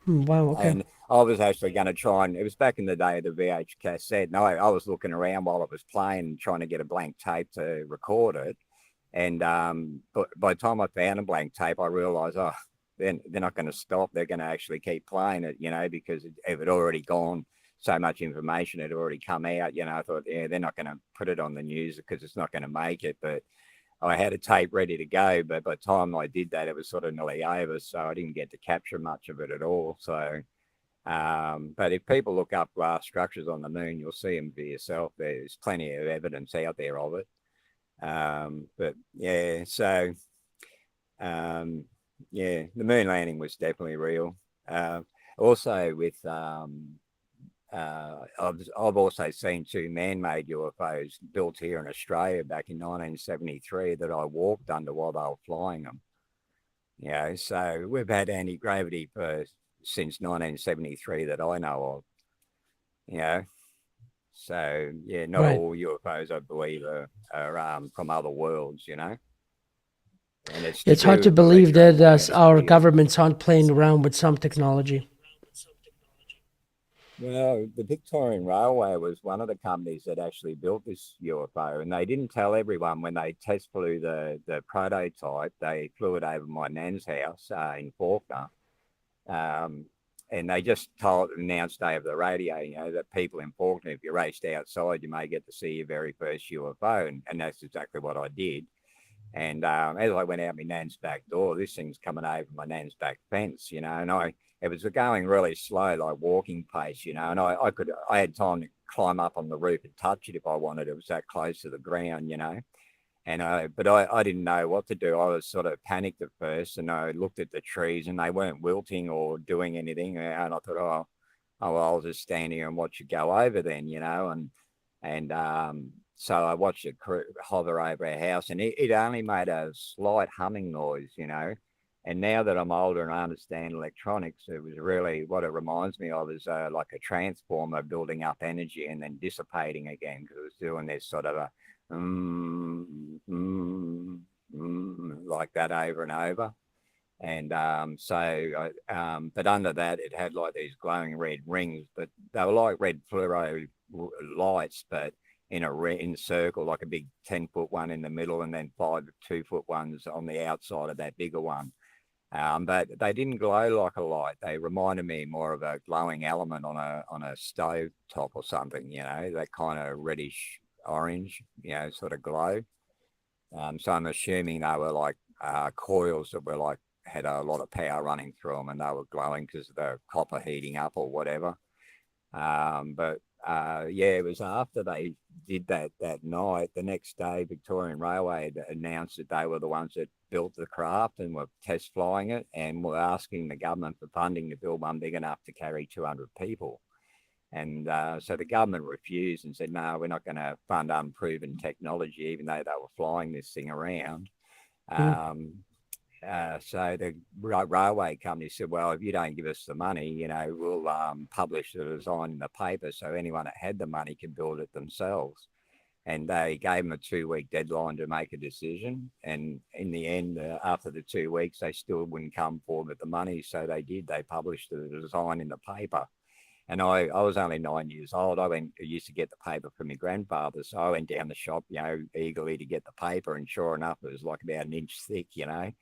Wow, okay. And I was actually going to try and, it was back in the day of the VH cassette. No, I was looking around while it was playing, trying to get a blank tape to record it. And but by the time I found a blank tape, I realized, they're not going to stop. They're going to actually keep playing it, you know, because it had already gone. So much information had already come out, you know. I thought, yeah, they're not going to put it on the news because it's not going to make it. But I had a tape ready to go, but by the time I did that, it was sort of nearly over, so I didn't get to capture much of it at all. So But if people look up glass structures on the moon, you'll see them for yourself. There's plenty of evidence out there of it. But yeah, so yeah, the moon landing was definitely real. Also with I've also seen 2 man-made UFOs built here in Australia back in 1973 that I walked under while they were flying them. You know, so we've had anti-gravity since 1973 that I know of. You know, so yeah, not Right. all UFOs I believe are from other worlds. You know, and It's hard to believe that our governments aren't playing around with some technology. Well, the Victorian Railway was one of the companies that actually built this UFO, and they didn't tell everyone when they test flew the prototype. They flew it over my nan's house in Faulkner, and they just announced over the radio, you know, that people in Faulkner, if you raced outside, you may get to see your very first UFO, and that's exactly what I did. And as I went out my nan's back door, this thing's coming over my nan's back fence, you know, and it was going really slow, like walking pace, you know, and I had time to climb up on the roof and touch it if I wanted. It was that close to the ground, you know, and but I didn't know what to do. I was sort of panicked at first, and I looked at the trees and they weren't wilting or doing anything, and I thought, well, I'll just stand here and watch it go over then, you know, and so I watched it hover over our house, and it only made a slight humming noise, you know. And now that I'm older and I understand electronics, it was really what it reminds me of is like a transformer building up energy and then dissipating again, because it was doing this sort of a like that over and over. And but under that, it had like these glowing red rings, but they were like red fluoro lights, but in a circle, like a big 10-foot one in the middle, and then 5 2-foot ones on the outside of that bigger one. But they didn't glow like a light. They reminded me more of a glowing element on a stove top or something, you know, that kind of reddish orange, you know, sort of glow. So I'm assuming they were like coils that were like had a lot of power running through them, and they were glowing because of the copper heating up or whatever. But yeah, it was after they did that night. The next day, Victorian Railway had announced that they were the ones that built the craft and were test flying it, and were asking the government for funding to build one big enough to carry 200 people. And so the government refused and said, no, we're not going to fund unproven technology, even though they were flying this thing around. So the railway company said, well, if you don't give us the money, you know, we'll publish the design in the paper so anyone that had the money can build it themselves. And they gave them a 2-week deadline to make a decision. And in the end, after the 2 weeks, they still wouldn't come forward with the money. So they did. They published the design in the paper. And I was only 9 years old. I used to get the paper from my grandfather. So I went down the shop, you know, eagerly to get the paper. And sure enough, it was like about 1 inch thick, you know.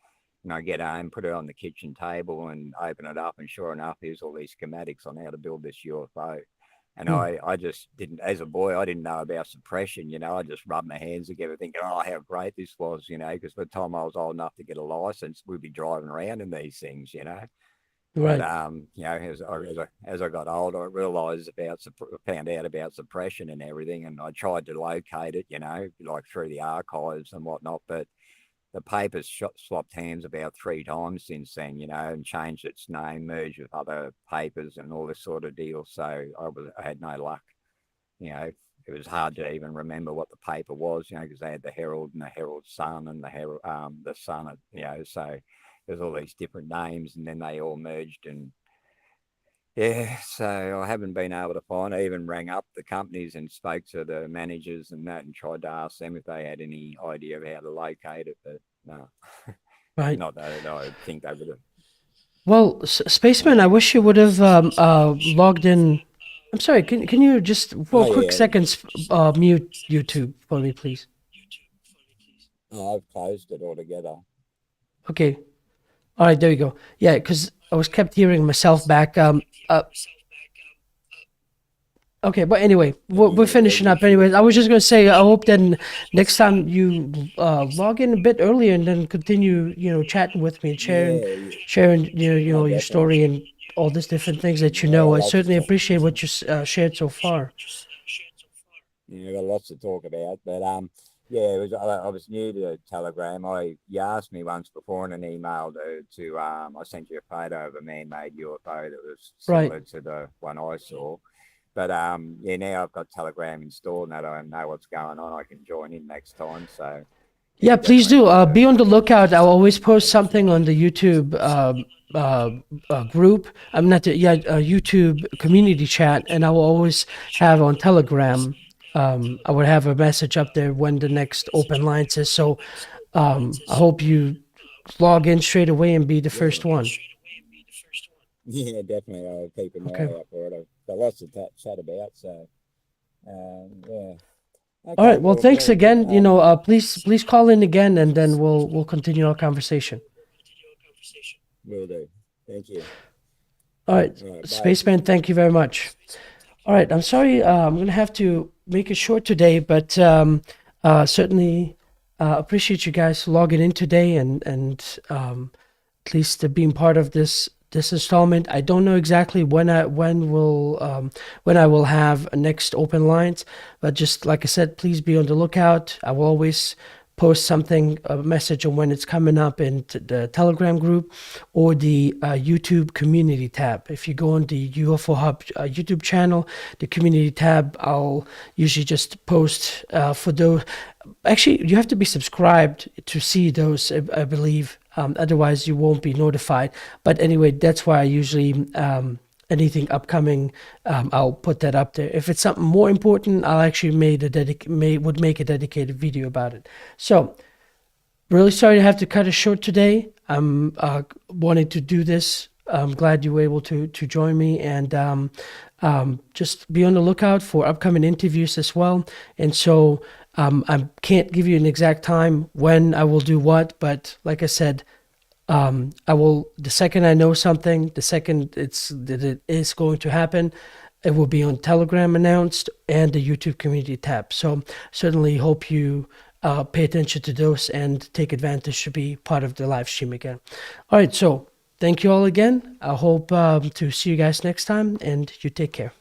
And I get home, put it on the kitchen table and open it up. And sure enough, here's all these schematics on how to build this UFO. And I just didn't, as a boy, I didn't know about suppression, you know. I just rubbed my hands together thinking, oh, how great this was, you know, because by the time I was old enough to get a license, we'd be driving around in these things, you know. Right. But, you know, as I got older, I realized found out about suppression and everything. And I tried to locate it, you know, like through the archives and whatnot. But the paper's swapped hands about 3 times since then, you know, and changed its name, merged with other papers and all this sort of deal. So I had no luck. You know, it was hard to even remember what the paper was, you know, because they had the Herald and the Herald Sun and the Sun, you know, so there's all these different names, and then they all merged. And yeah, so I haven't been able to find it. I even rang up the companies and spoke to the managers and that and tried to ask them if they had any idea of how to locate it, but no. Right. Not that I think they would have. Well, Spaceman, I wish you would have logged in. I'm sorry, can you just for quick seconds mute YouTube for me, please? Oh, I've closed it altogether. Okay. All right, there you go. Yeah, because I was kept hearing myself back. Okay, but anyway, we're finishing up anyways. I was just going to say, I hope then next time you log in a bit earlier and then continue, you know, chatting with me and sharing, you know, your story and all these different things that you Yeah, know. I lots to certainly talk. appreciate what you shared so far. Yeah, got lots to talk about, but yeah, I was new to Telegram. You asked me once before in an email to I sent you a photo of a man-made UFO that was similar Right. to the one I saw. But yeah, now I've got Telegram installed and I know what's going on. I can join in next time. So Yeah, please definitely do. want to. Be on the lookout. I'll always post something on the YouTube group. I'm not the, yeah, YouTube community chat, and I will always have on Telegram. I would have a message up there when the next open lines is. So I hope you log in straight away and be the Yeah, first one. yeah, definitely. I'll keep an Okay. eye out for it. I've got lots to chat about. So yeah. All Okay. right. Well, thanks Well, again. Please call in again, and then we'll continue our conversation. will do. Thank you. All right, All right. Bye. Spaceman. Thank you very much. All right. I'm sorry. I'm gonna have to make it short today, but certainly appreciate you guys logging in today and at least being part of this installment. I don't know exactly when I will have next open lines, but just like I said, please be on the lookout. I will always post something, a message on when it's coming up in the Telegram group or the YouTube community tab. If you go on the UFO Hub YouTube channel, the community tab, I'll usually just post for those. Actually, you have to be subscribed to see those, I believe. Otherwise, you won't be notified. But anyway, that's why I usually anything upcoming, I'll put that up there. If it's something more important, I'll actually make a dedicated video about it. So, really sorry to have to cut it short today. I'm wanting to do this. I'm glad you were able to join me, and just be on the lookout for upcoming interviews as well. And so I can't give you an exact time when I will do what, but like I said, I will, the second I know something, the second that it is going to happen, it will be on Telegram announced and the YouTube community tab. So certainly hope you pay attention to those and take advantage to be part of the live stream again. All right, so thank you all again. I hope to see you guys next time, and you take care.